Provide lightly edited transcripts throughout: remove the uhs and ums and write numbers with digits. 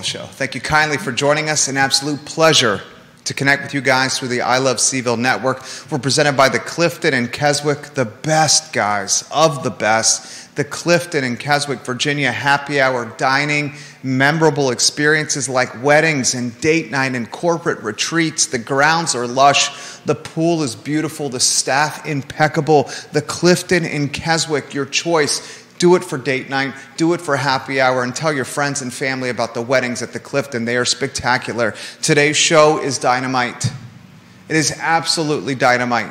Show. Thank you kindly for joining us. An absolute pleasure to connect with you guys through the I Love CVille Network. We're presented by the Clifton and Keswick, the best guys of the best. The Clifton and Keswick, Virginia happy hour dining, memorable experiences like weddings and date night and corporate retreats. The grounds are lush. The pool is beautiful. The staff impeccable. The Clifton and Keswick, your choice. Do it for date night, do it for happy hour, and tell your friends and family about the weddings at the Clifton. They are spectacular. Today's show is dynamite. It is absolutely dynamite.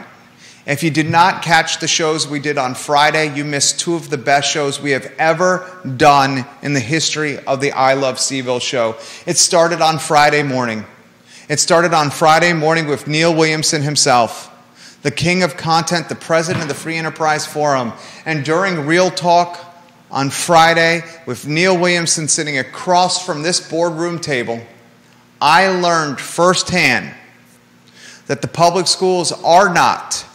If you did not catch the shows we did on Friday, you missed two of the best shows we have ever done in the history of the I Love CVille Show. It started on Friday morning. It started on Friday morning with Neil Williamson himself, the king of content, the president of the Free Enterprise Forum. And during Real Talk on Friday, with Neil Williamson sitting across from this boardroom table, I learned firsthand that the public schools are not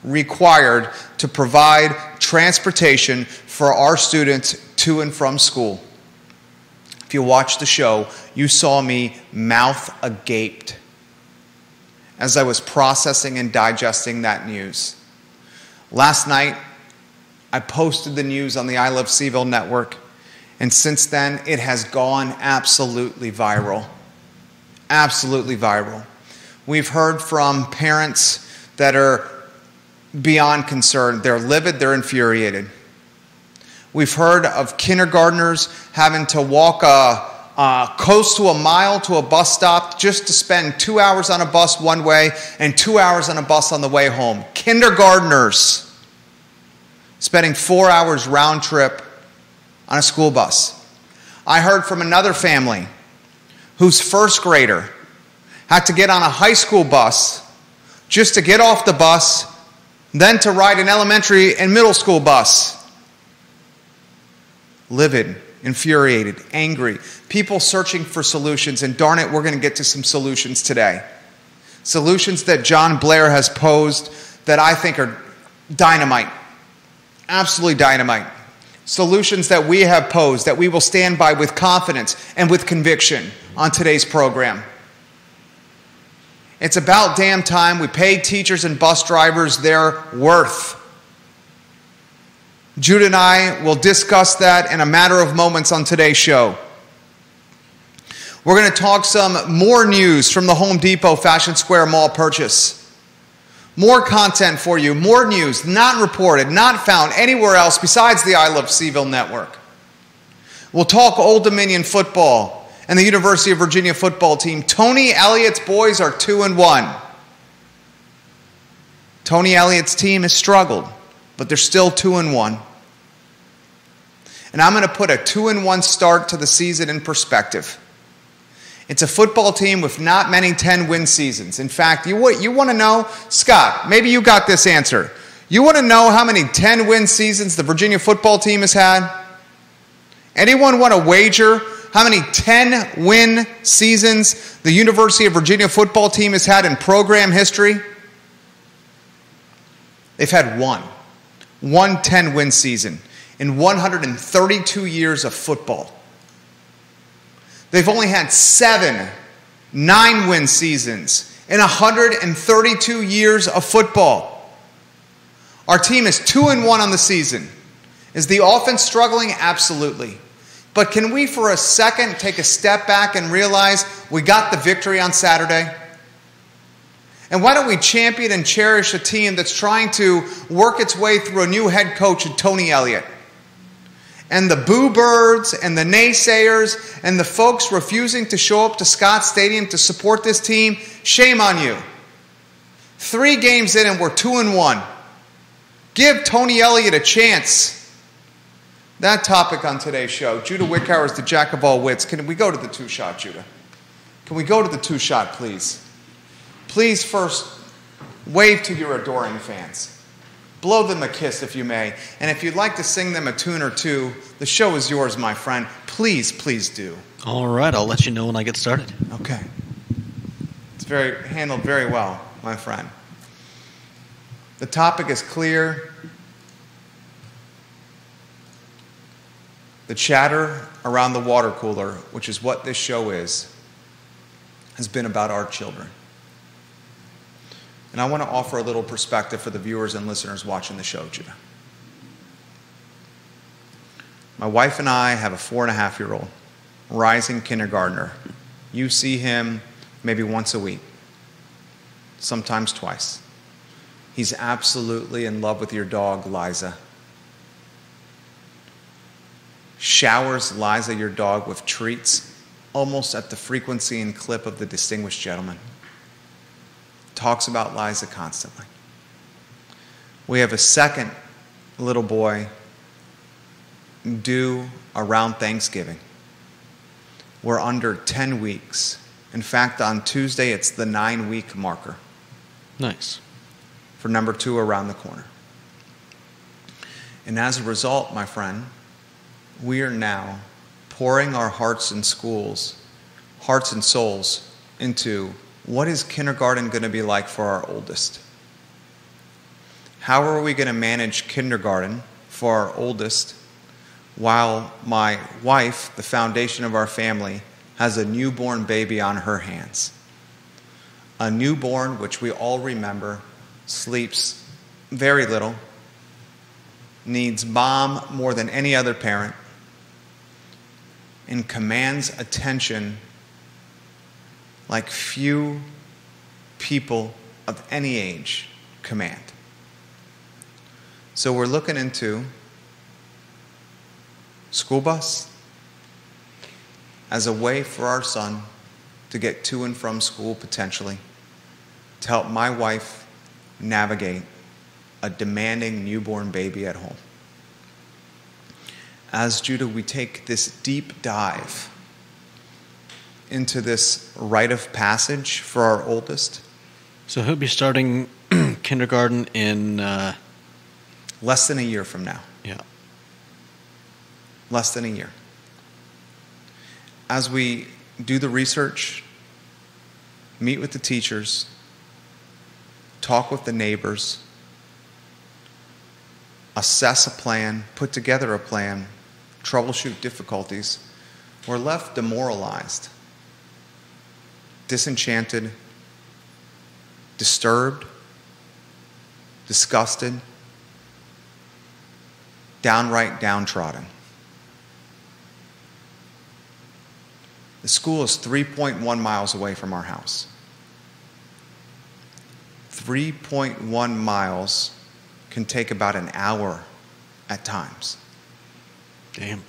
required to provide transportation for our students to and from school. If you watched the show, you saw me mouth agape as I was processing and digesting that news. Last night, I posted the news on the I Love CVille Network, and since then, it has gone absolutely viral. Absolutely viral. We've heard from parents that are beyond concerned. They're livid, they're infuriated. We've heard of kindergartners having to walk close to a mile to a bus stop just to spend 2 hours on a bus one way and 2 hours on a bus on the way home. Kindergartners spending 4 hours round trip on a school bus. I heard from another family whose first grader had to get on a high school bus just to get off the bus, then to ride an elementary and middle school bus. Livid, infuriated, angry, people searching for solutions, and darn it, we're going to get to some solutions today. Solutions that John Blair has posed that I think are dynamite, absolutely dynamite. Solutions that we have posed that we will stand by with confidence and with conviction on today's program. It's about damn time we pay teachers and bus drivers their worth. Judah and I will discuss that in a matter of moments on today's show. We're going to talk some more news from the Home Depot Fashion Square Mall purchase. More content for you, more news, not reported, not found anywhere else besides the I Love CVille Network. We'll talk Old Dominion football and the University of Virginia football team. Tony Elliott's boys are 2-1. Tony Elliott's team has struggled, but they're still 2-1. And I'm going to put a 2-1 start to the season in perspective. It's a football team with not many 10-win seasons. In fact, you want to know, Scott, maybe you got this answer. You want to know how many 10-win seasons the Virginia football team has had? Anyone want to wager how many 10-win seasons the University of Virginia football team has had in program history? They've had one 10-win season in 132 years of football. They've only had 7 9-win seasons in 132 years of football. Our team is 2-1 on the season. Is the offense struggling? Absolutely. But can we for a second take a step back and realize we got the victory on Saturday? And why don't we champion and cherish a team that's trying to work its way through a new head coach in Tony Elliott? And the boo birds and the naysayers and the folks refusing to show up to Scott Stadium to support this team, shame on you. 3 games in and we're 2-1. Give Tony Elliott a chance. That topic on today's show. Judah Wickhauer is the jack of all wits. Can we go to the 2-shot, Judah? Can we go to the 2-shot, please? Please first wave to your adoring fans. Blow them a kiss if you may. And if you'd like to sing them a tune or two, the show is yours, my friend. Please, please do. All right, I'll let you know when I get started. Okay. It's handled very well, my friend. The topic is clear. The chatter around the water cooler, which is what this show is, has been about our children. And I want to offer a little perspective for the viewers and listeners watching the show, Judah. My wife and I have a 4.5-year-old, rising kindergartner. You see him maybe once a week, sometimes twice. He's absolutely in love with your dog, Liza. Showers Liza, your dog, with treats, almost at the frequency and clip of the distinguished gentleman. Talks about Liza constantly. We have a second little boy due around Thanksgiving. We're under 10 weeks. In fact, on Tuesday, it's the 9-week marker. Nice. For number 2 around the corner. And as a result, my friend, we are now pouring our hearts and souls into what is kindergarten going to be like for our oldest? How are we going to manage kindergarten for our oldest while my wife, the foundation of our family, has a newborn baby on her hands? A newborn, which we all remember, sleeps very little, needs mom more than any other parent, and commands attention like few people of any age command. So we're looking into school bus as a way for our son to get to and from school potentially, to help my wife navigate a demanding newborn baby at home. As Judah, we take this deep dive into this rite of passage for our oldest. So he'll be starting kindergarten in... less than a year from now. Yeah. Less than a year. As we do the research, meet with the teachers, talk with the neighbors, assess a plan, put together a plan, troubleshoot difficulties, we're left demoralized, disenchanted, disturbed, disgusted, downright downtrodden. The school is 3.1 miles away from our house. 3.1 miles can take about an hour at times. Damn.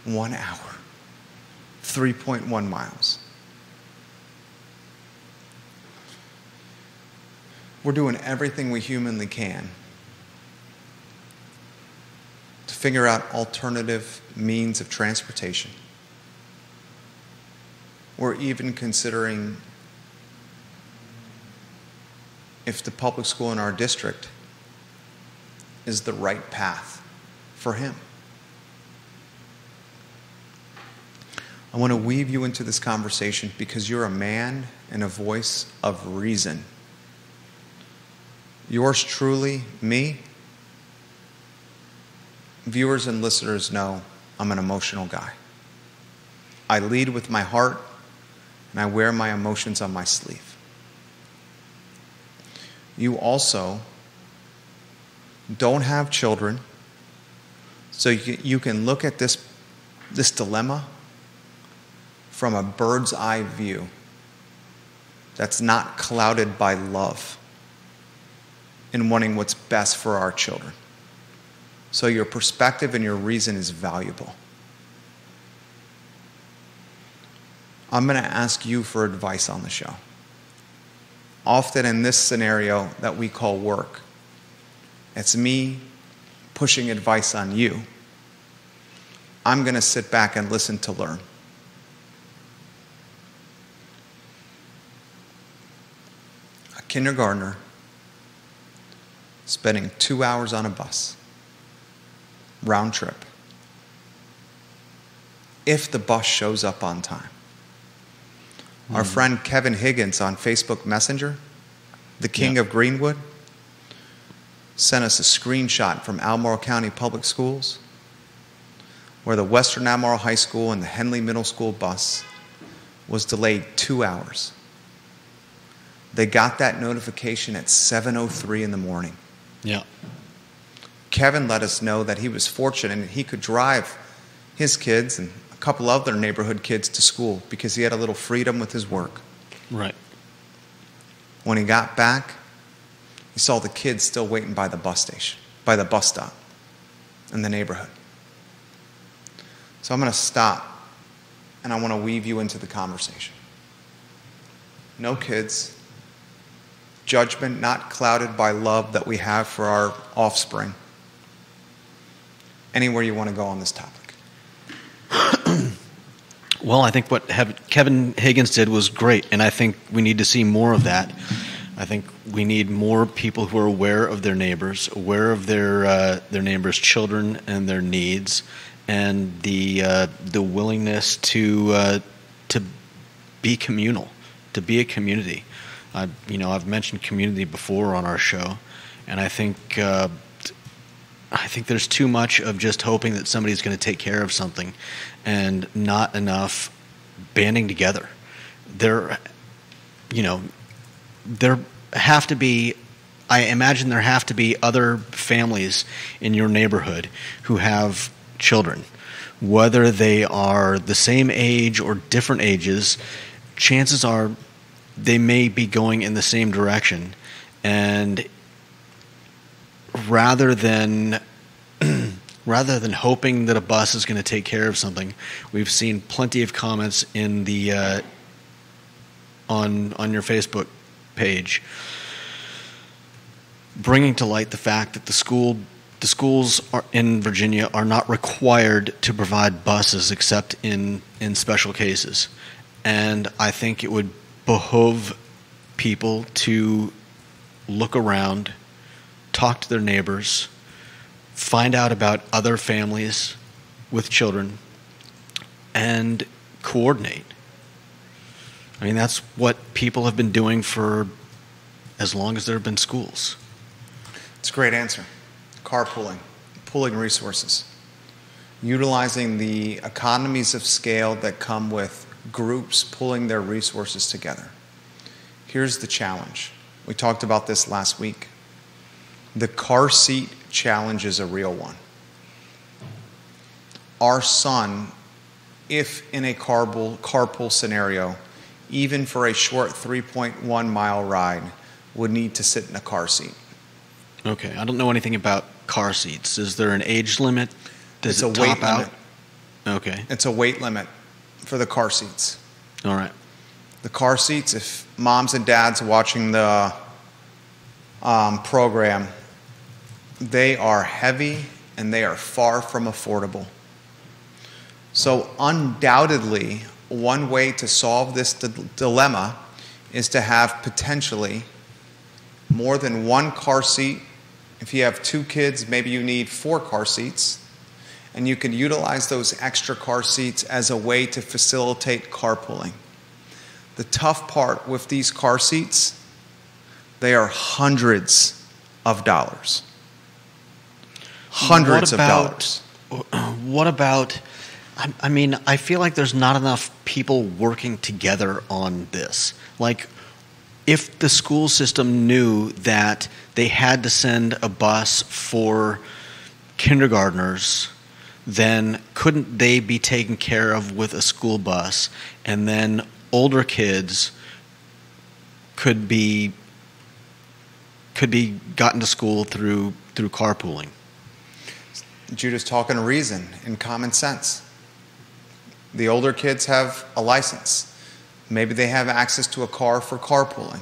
1 hour. 3.1 miles. We're doing everything we humanly can to figure out alternative means of transportation. We're even considering if the public school in our district is the right path for him. I want to weave you into this conversation because you're a man and a voice of reason. Yours truly, me. Viewers and listeners know I'm an emotional guy. I lead with my heart, and I wear my emotions on my sleeve. You also don't have children, so you can look at this dilemma from a bird's eye view that's not clouded by love in wanting what's best for our children. So your perspective and your reason is valuable. I'm going to ask you for advice on the show. Often in this scenario that we call work, it's me pushing advice on you. I'm going to sit back and listen to learn. A kindergartner spending 2 hours on a bus, round trip, if the bus shows up on time. Our friend Kevin Higgins on Facebook Messenger, the king of Greenwood, sent us a screenshot from Albemarle County Public Schools where the Western Admiral High School and the Henley Middle School bus was delayed 2 hours. They got that notification at 7:03 in the morning. Yeah. Kevin let us know that he was fortunate and he could drive his kids and a couple other neighborhood kids to school because he had a little freedom with his work. Right. When he got back, he saw the kids still waiting by the bus station, by the bus stop in the neighborhood. So I'm going to stop and I want to weave you into the conversation. No kids, judgment not clouded by love that we have for our offspring. Anywhere you want to go on this topic. Well, I think what Kevin Higgins did was great, and I think we need to see more of that. I think we need more people who are aware of their neighbors, aware of their neighbors' children and their needs, and the willingness to be communal, to be a community. I've mentioned community before on our show, and I think there's too much of just hoping that somebody's going to take care of something, and not enough banding together. There have to be. I imagine there have to be other families in your neighborhood who have children, whether they are the same age or different ages. Chances are they may be going in the same direction, and rather than hoping that a bus is going to take care of something, we've seen plenty of comments in the on your Facebook page bringing to light the fact that the schools in Virginia are not required to provide buses except in special cases, and I think it would behoove people to look around, talk to their neighbors, find out about other families with children, and coordinate. I mean, that's what people have been doing for as long as there have been schools. It's a great answer. Carpooling, pooling resources, utilizing the economies of scale that come with groups pulling their resources together. Here's the challenge. We talked about this last week. The car seat challenge is a real one. Our son, if in a carpool scenario, even for a short 3.1 mile ride, would need to sit in a car seat. Okay, I don't know anything about car seats. Is there an age limit? Does it top out? Okay. It's a weight limit for the car seats. All right. The car seats, if moms and dads watching the program, they are heavy and they are far from affordable. So undoubtedly, one way to solve this dilemma is to have potentially more than one car seat. If you have 2 kids, maybe you need 4 car seats, and you can utilize those extra car seats as a way to facilitate carpooling. The tough part with these car seats, they are hundreds of dollars. Hundreds of dollars. What about, I mean, I feel like there's not enough people working together on this. Like, if the school system knew that they had to send a bus for kindergartners, then couldn't they be taken care of with a school bus, and then older kids could be gotten to school through carpooling? Judah's talking reason and common sense. The older kids have a license. Maybe they have access to a car for carpooling.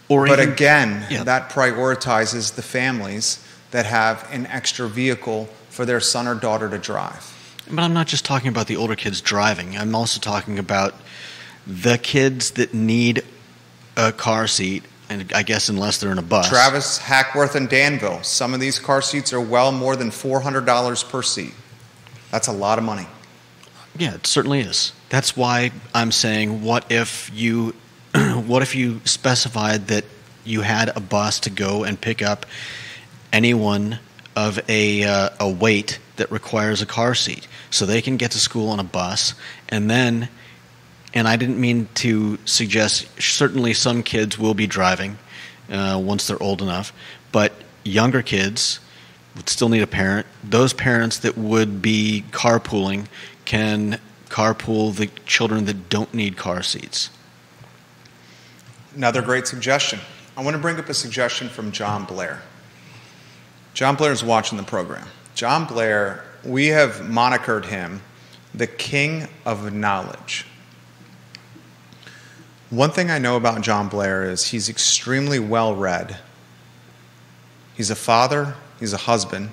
But again, that prioritizes the families that have an extra vehicle for their son or daughter to drive. But I'm not just talking about the older kids driving. I'm also talking about the kids that need a car seat, and I guess unless they're in a bus. Travis, Hackworth, and Danville. Some of these car seats are well more than $400 per seat. That's a lot of money. Yeah, it certainly is. That's why I'm saying, what if you specified that you had a bus to go and pick up anyone of a weight that requires a car seat, so they can get to school on a bus. And then, and I didn't mean to suggest, certainly some kids will be driving once they're old enough, but younger kids would still need a parent. Those parents that would be carpooling can carpool the children that don't need car seats. Another great suggestion. I want to bring up a suggestion from John Blair. John Blair is watching the program. John Blair, we have monikered him the king of knowledge. One thing I know about John Blair is he's extremely well read. He's a father, he's a husband.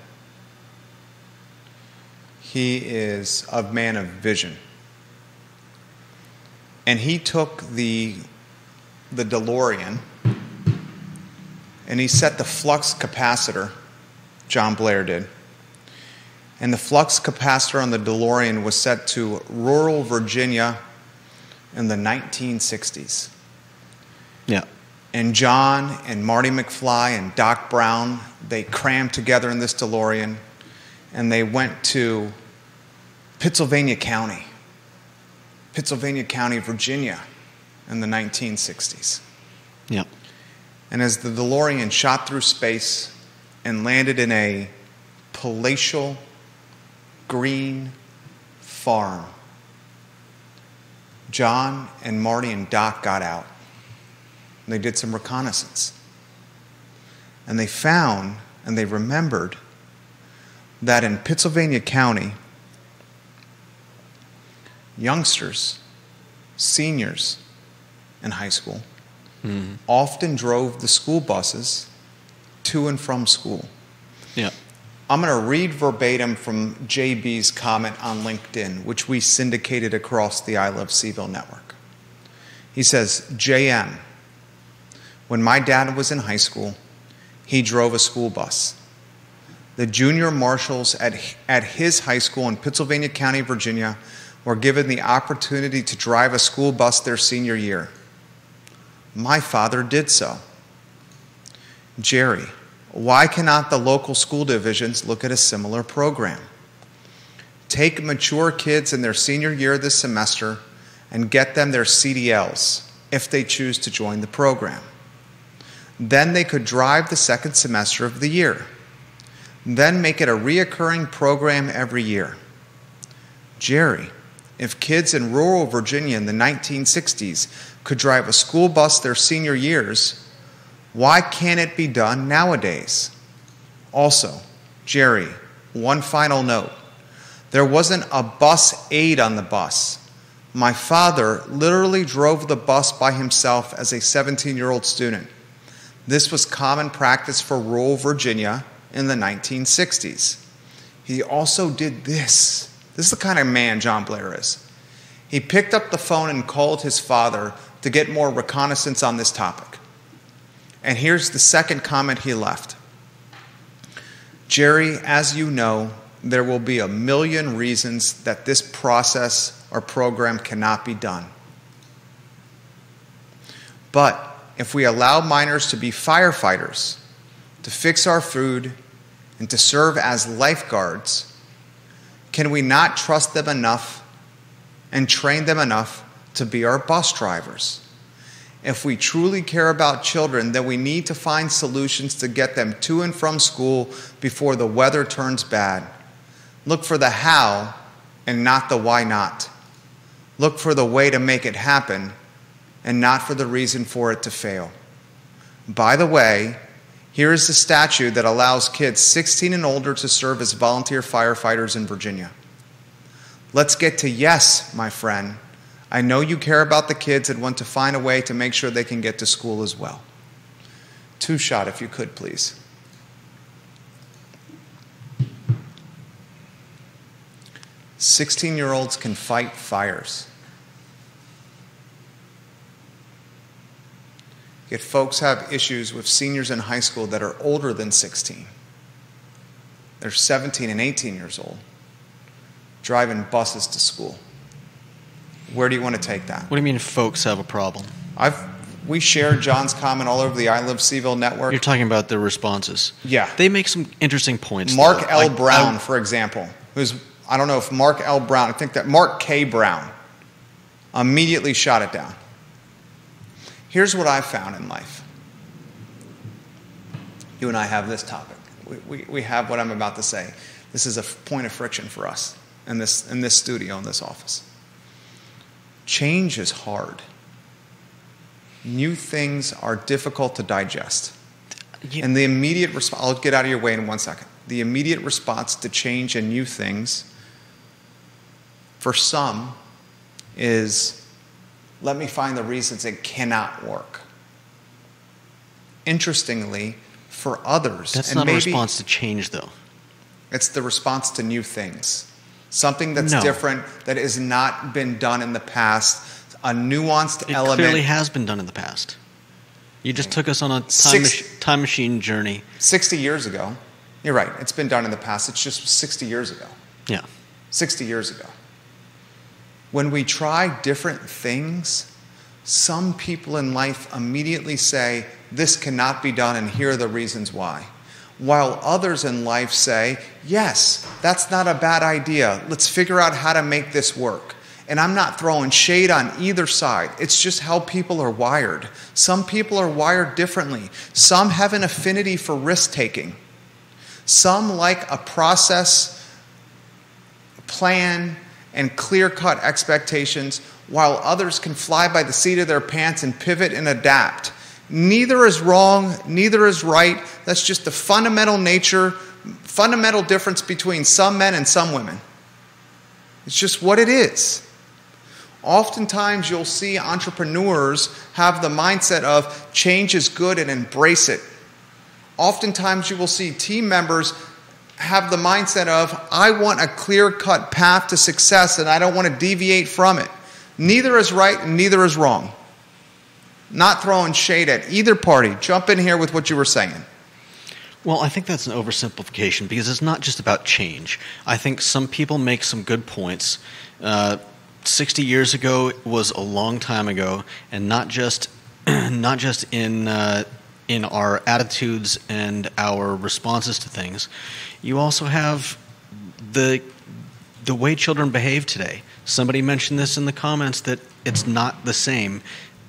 He is a man of vision. And he took the DeLorean and he set the flux capacitor, John Blair did. And the flux capacitor on the DeLorean was set to rural Virginia in the 1960s. Yeah. And John and Marty McFly and Doc Brown, they crammed together in this DeLorean and they went to Pittsylvania County, Virginia in the 1960s. Yeah. And as the DeLorean shot through space and landed in a palatial green farm, John and Marty and Doc got out. And they did some reconnaissance. And they found and they remembered that in Pittsylvania County, youngsters, seniors in high school, often drove the school buses to and from school. Yeah. I'm going to read verbatim from JB's comment on LinkedIn, which we syndicated across the I Love CVille Network. He says, JM, when my dad was in high school, he drove a school bus. The junior marshals at his high school in Pittsylvania County, Virginia, were given the opportunity to drive a school bus their senior year. My father did so. Jerry, why cannot the local school divisions look at a similar program? Take mature kids in their senior year this semester and get them their CDLs if they choose to join the program. Then they could drive the second semester of the year. Then make it a reoccurring program every year. Jerry, if kids in rural Virginia in the 1960s could drive a school bus their senior years, why can't it be done nowadays? Also, Jerry, one final note. There wasn't a bus aide on the bus. My father literally drove the bus by himself as a 17-year-old student. This was common practice for rural Virginia in the 1960s. He also did this. This is the kind of man John Blair is. He picked up the phone and called his father to get more reconnaissance on this topic. And here's the second comment he left. Jerry, as you know, there will be a million reasons that this process or program cannot be done. But if we allow minors to be firefighters, to fix our food, and to serve as lifeguards, can we not trust them enough and train them enough to be our bus drivers? If we truly care about children, then we need to find solutions to get them to and from school before the weather turns bad. Look for the how and not the why not. Look for the way to make it happen and not for the reason for it to fail. By the way, here is the statute that allows kids 16 and older to serve as volunteer firefighters in Virginia. Let's get to yes, my friend. I know you care about the kids and want to find a way to make sure they can get to school as well. Two-shot, if you could, please. "16-year-olds can fight fires." Yet folks have issues with seniors in high school that are older than 16. They're 17 and 18 years old, driving buses to school. Where do you want to take that? What do you mean folks have a problem? We share John's comment all over the I Love CVille Network. You're talking about the responses. Yeah. They make some interesting points. Mark L. Brown, for example, who's, I don't know if Mark L. Brown, I think that Mark K. Brown immediately shot it down. Here's what I've found in life. You and I have this topic. We have what I'm about to say. This is a point of friction for us in this studio, in this office. Change is hard. New things are difficult to digest. Yeah. And the immediate response, I'll get out of your way in 1 second. The immediate response to change and new things, for some, is let me find the reasons it cannot work. Interestingly, for others, that's and not maybe, a response to change, though. It's the response to new things. Something that's No. different, that has not been done in the past, a nuanced element. It clearly has been done in the past. You just took us on a time machine journey. 60 years ago. You're right. It's been done in the past. It's just 60 years ago. Yeah. 60 years ago. When we try different things, some people in life immediately say, this cannot be done, and here are the reasons why. While others in life say, yes, that's not a bad idea. Let's figure out how to make this work. And I'm not throwing shade on either side. It's just how people are wired. Some people are wired differently. Some have an affinity for risk-taking. Some like a process, plan, and clear-cut expectations, while others can fly by the seat of their pants and pivot and adapt. Neither is wrong, neither is right. That's just the fundamental difference between some men and some women. It's just what it is. Oftentimes you'll see entrepreneurs have the mindset of change is good and embrace it. Oftentimes you will see team members have the mindset of I want a clear-cut path to success and I don't want to deviate from it. Neither is right and neither is wrong. Not throwing shade at either party. Jump in here with what you were saying. Well, I think that's an oversimplification because it's not just about change. I think some people make some good points. 60 years ago was a long time ago, and not just in our attitudes and our responses to things. You also have the way children behave today. Somebody mentioned this in the comments that it's not the same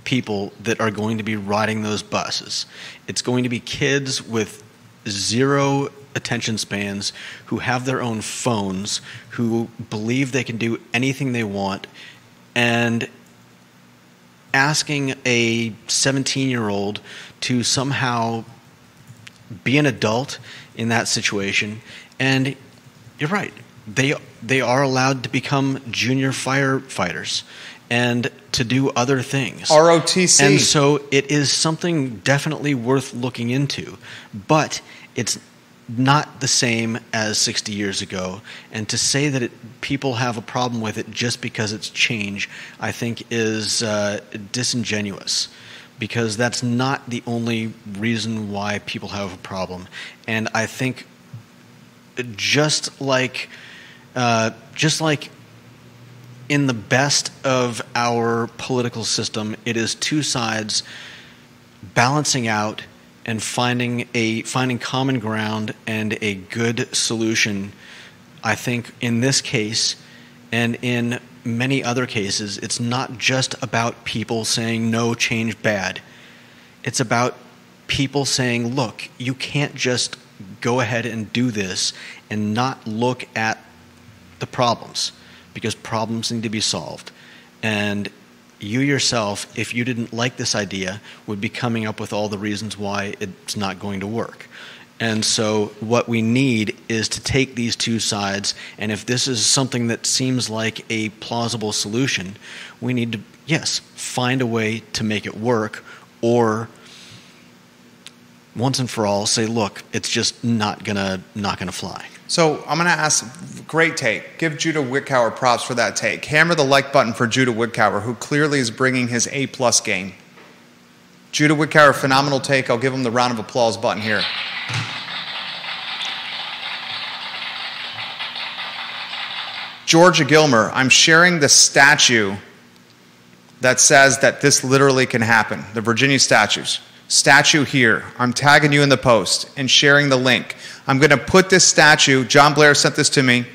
people that are going to be riding those buses. It's going to be kids with zero attention spans who have their own phones, who believe they can do anything they want, and asking a 17-year-old to somehow be an adult in that situation. And you're right, they are allowed to become junior firefighters and to do other things. ROTC. And so it is something definitely worth looking into, but it's not the same as 60 years ago. And to say that people have a problem with it just because it's change, I think is disingenuous, because that's not the only reason why people have a problem. And I think just like in the best of our political system, it is two sides balancing out and finding common ground and a good solution. I think in this case and in many other cases, it's not just about people saying no, change bad. It's about people saying, look, you can't just go ahead and do this and not look at the problems, because problems need to be solved. And you yourself, if you didn't like this idea, would be coming up with all the reasons why it's not going to work. And so what we need is to take these two sides, and if this is something that seems like a plausible solution, we need to, yes, find a way to make it work, or once and for all say, look, it's just not gonna fly. So I'm going to ask, great take. Give Judah Wickower props for that take. Hammer the like button for Judah Wickower, who clearly is bringing his A-plus game. Judah Wickower, phenomenal take. I'll give him the round of applause button here. Georgia Gilmer, I'm sharing the statue that says that this literally can happen. The Virginia statue here. I'm tagging you in the post and sharing the link. I'm going to put this statue, John Blair sent this to me.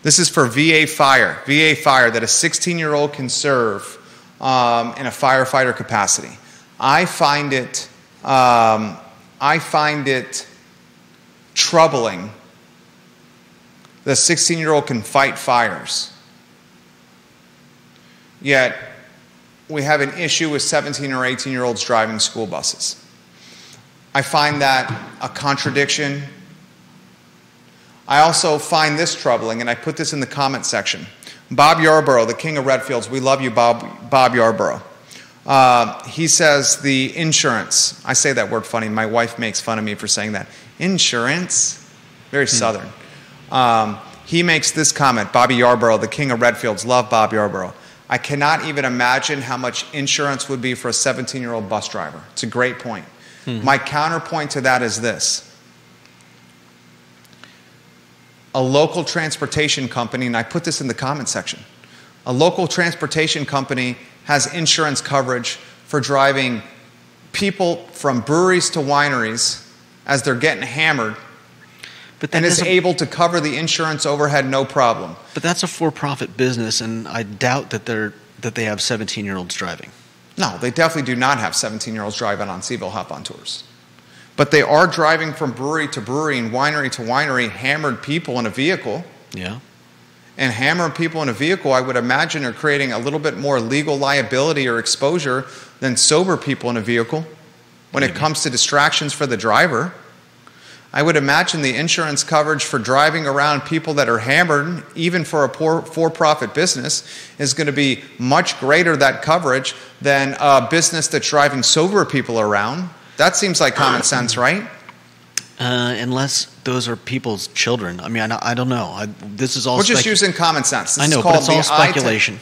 This is for VA fire that a 16-year-old can serve in a firefighter capacity. I find it troubling that a 16-year-old can fight fires. Yet, we have an issue with 17 or 18-year-olds driving school buses. I find that a contradiction. I also find this troubling, and I put this in the comment section. Bob Yarborough, the king of Redfields, we love you, Bob Yarborough. He says the insurance, I say that word funny, my wife makes fun of me for saying that. Insurance? Very Southern. He makes this comment, Bobby Yarborough, the king of Redfields, love Bob Yarborough. I cannot even imagine how much insurance would be for a 17-year-old bus driver. It's a great point. My counterpoint to that is this. A local transportation company, and I put this in the comment section, a local transportation company has insurance coverage for driving people from breweries to wineries as they're getting hammered, and is able to cover the insurance overhead no problem. But that's a for-profit business, and I doubt that they have 17-year-olds driving. No, they definitely do not have 17-year-olds driving on CVille Hop-On tours. But they are driving from brewery to brewery and winery to winery, hammered people in a vehicle. Yeah. And hammered people in a vehicle, I would imagine, are creating a little bit more legal liability or exposure than sober people in a vehicle when it comes to distractions for the driver. I would imagine the insurance coverage for driving around people that are hammered, even for a for-profit business, is going to be much greater, that coverage, than a business that's driving sober people around. That seems like common sense, right? Unless those are people's children. I mean, I don't know. This is all. We're just using common sense. I know, but it's all speculation.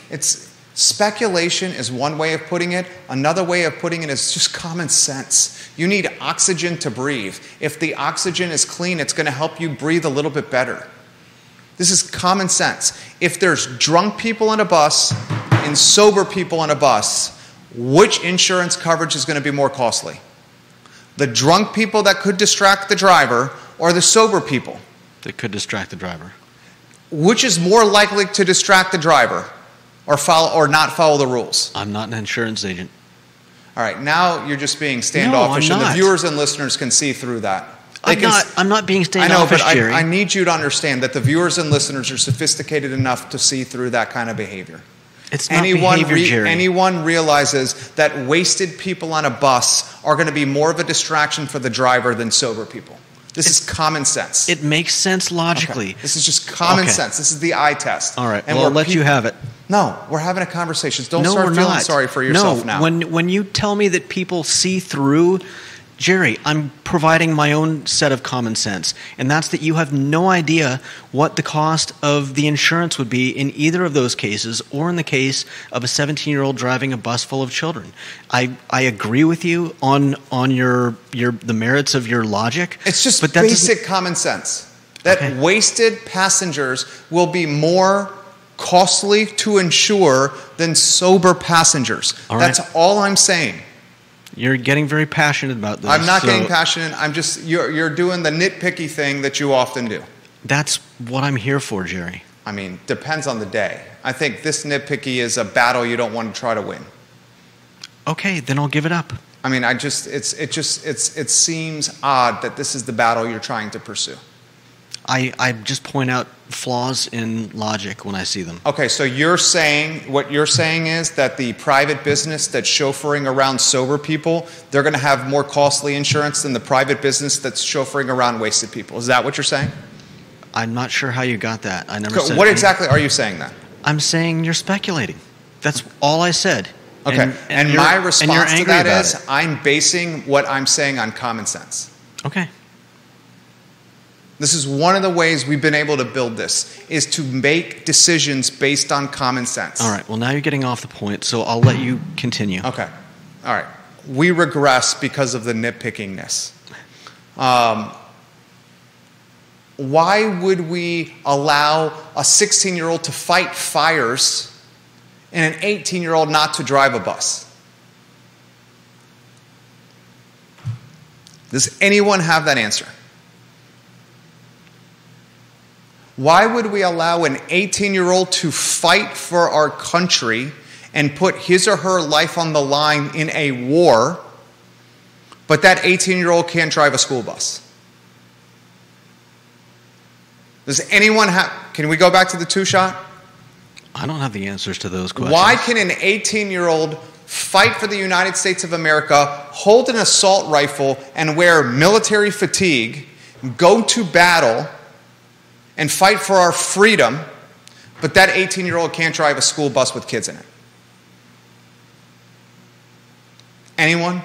Speculation is one way of putting it. Another way of putting it is just common sense. You need oxygen to breathe. If the oxygen is clean, it's going to help you breathe a little bit better. This is common sense. If there's drunk people on a bus and sober people on a bus, which insurance coverage is going to be more costly? The drunk people that could distract the driver, or the sober people? That could distract the driver. Which is more likely to distract the driver? Or not follow the rules? I'm not an insurance agent. All right, now you're just being standoffish, and the viewers and listeners can see through that. I'm not being standoffish, I know, but Jerry. I need you to understand that the viewers and listeners are sophisticated enough to see through that kind of behavior. It's not behavior, Jerry. Anyone realizes that wasted people on a bus are going to be more of a distraction for the driver than sober people. This is common sense. It makes sense logically. Okay. This is just common sense. This is the eye test. All right, and I'll let you have it. No, we're having a conversation. Don't start feeling sorry for yourself now. When you tell me that people see through, Jerry, I'm providing my own set of common sense, and that's that you have no idea what the cost of the insurance would be in either of those cases, or in the case of a 17-year-old driving a bus full of children. I agree with you on the merits of your logic. It's just basic common sense that wasted passengers will be more costly to insure than sober passengers. That's all I'm saying. You're getting very passionate about this. I'm not getting passionate. I'm just you're doing the nitpicky thing that you often do. That's what I'm here for, Jerry. I mean, depends on the day. I think this nitpicky is a battle you don't want to try to win. Okay, then I'll give it up. I mean, it seems odd that this is the battle you're trying to pursue. I just point out flaws in logic when I see them. Okay, so what you're saying is that the private business that's chauffeuring around sober people, they're going to have more costly insurance than the private business that's chauffeuring around wasted people. Is that what you're saying? I'm not sure how you got that. I never said. What exactly are you saying then? I'm saying you're speculating. That's all I said. Okay, and my response to that is I'm basing what I'm saying on common sense. Okay. This is one of the ways we've been able to build this, is to make decisions based on common sense. All right. Well, now you're getting off the point, so I'll let you continue. Okay. All right. We regress because of the nitpickingness. Why would we allow a 16-year-old to fight fires and an 18-year-old not to drive a bus? Does anyone have that answer? Why would we allow an 18-year-old to fight for our country and put his or her life on the line in a war, but that 18-year-old can't drive a school bus? Does anyone have... Can we go back to the two-shot? I don't have the answers to those questions. Why can an 18-year-old fight for the United States of America, hold an assault rifle, and wear military fatigue, go to battle, and fight for our freedom, but that 18-year-old can't drive a school bus with kids in it? Anyone?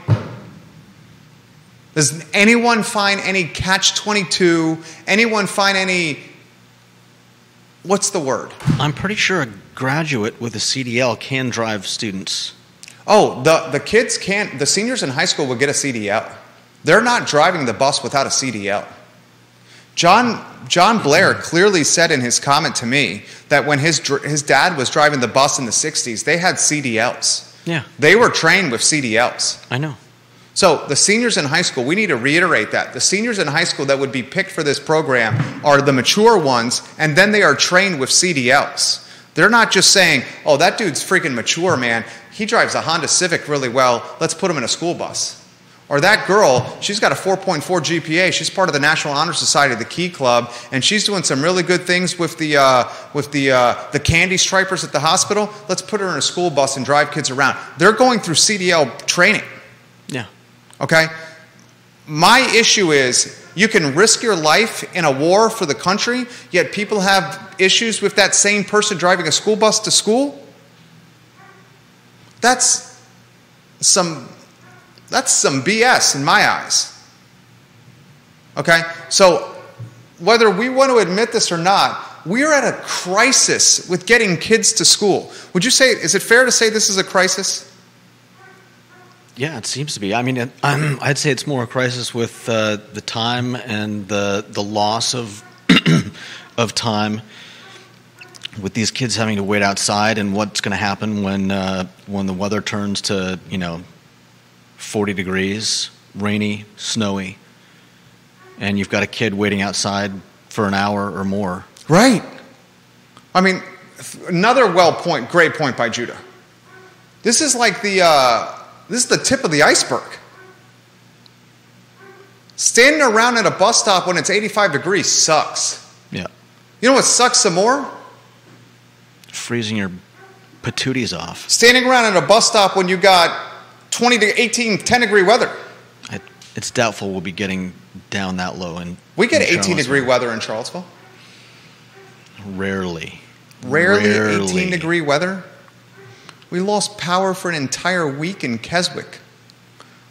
Does anyone find any catch-22? Anyone find any... What's the word? I'm pretty sure a graduate with a CDL can drive students. Oh, the kids can't... The seniors in high school will get a CDL. They're not driving the bus without a CDL. John Blair clearly said in his comment to me that when his dad was driving the bus in the 60s, they had CDLs. Yeah. They were trained with CDLs. I know. So the seniors in high school, we need to reiterate that. The seniors in high school that would be picked for this program are the mature ones, and then they are trained with CDLs. They're not just saying, oh, that dude's freaking mature, man. He drives a Honda Civic really well. Let's put him in a school bus. Or that girl, she's got a 4.4 GPA. She's part of the National Honor Society, the Key Club, and she's doing some really good things with the candy stripers at the hospital. Let's put her in a school bus and drive kids around. They're going through CDL training. Yeah. Okay? My issue is you can risk your life in a war for the country, yet people have issues with that same person driving a school bus to school? That's some BS in my eyes. Okay? So whether we want to admit this or not, we are at a crisis with getting kids to school. Would you say, is it fair to say this is a crisis? Yeah, it seems to be. I mean, I'd say it's more a crisis with the time and the loss of of time with these kids having to wait outside, and what's going to happen when the weather turns to 40 degrees, rainy, snowy, and you've got a kid waiting outside for an hour or more. Right. I mean, another great point by Judah. This is like this is the tip of the iceberg. Standing around at a bus stop when it's 85 degrees sucks. Yeah. You know what sucks some more? Freezing your patooties off. Standing around at a bus stop when you got 20 to 18, 10-degree weather. It's doubtful we'll be getting down that low. We get 18-degree weather in Charlottesville. Rarely 18-degree weather. We lost power for an entire week in Keswick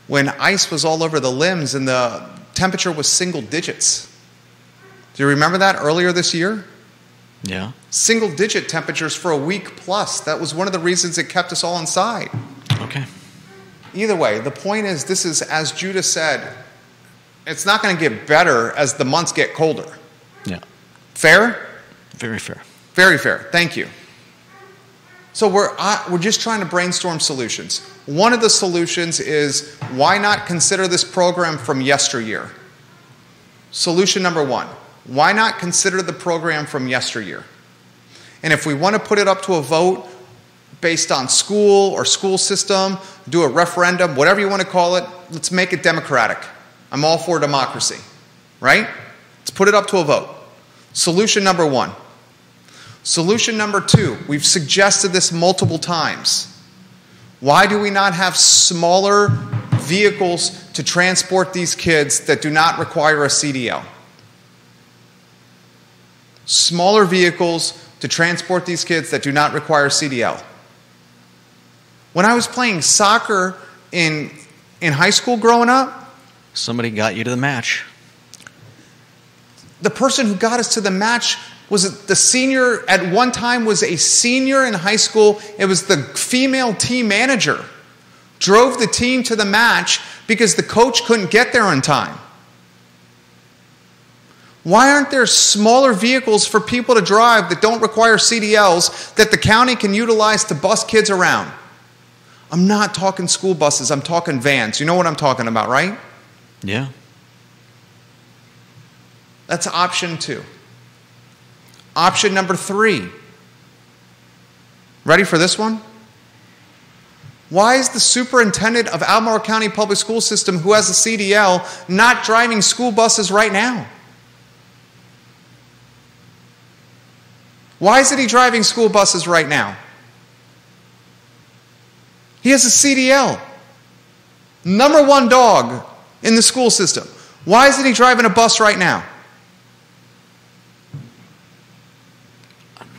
when ice was all over the limbs and the temperature was single digits. Do you remember that earlier this year? Yeah. Single-digit temperatures for a week plus. That was one of the reasons it kept us all inside. Okay. Either way, the point is, this is, as Judah said, it's not going to get better as the months get colder. Yeah. Fair? Very fair. Very fair. Thank you. So we're just trying to brainstorm solutions. One of the solutions is, why not consider this program from yesteryear? Solution number one, why not consider the program from yesteryear? And if we want to put it up to a vote based on school or school system, do a referendum, whatever you want to call it, let's make it democratic. I'm all for democracy, right? Let's put it up to a vote. Solution number one. Solution number two, we've suggested this multiple times. Why do we not have smaller vehicles to transport these kids that do not require a CDL? Smaller vehicles to transport these kids that do not require CDL. When I was playing soccer in high school growing up, somebody got you to the match. The person who got us to the match was the senior, at one time was a senior in high school. It was the female team manager. Drove the team to the match because the coach couldn't get there in time. Why aren't there smaller vehicles for people to drive that don't require CDLs that the county can utilize to bus kids around? I'm not talking school buses. I'm talking vans. You know what I'm talking about, right? Yeah. That's option 2. Option number 3. Ready for this one? Why is the superintendent of Albemarle County Public School System, who has a CDL, not driving school buses right now? Why isn't he driving school buses right now? He has a CDL. Number 1 dog in the school system. Why isn't he driving a bus right now?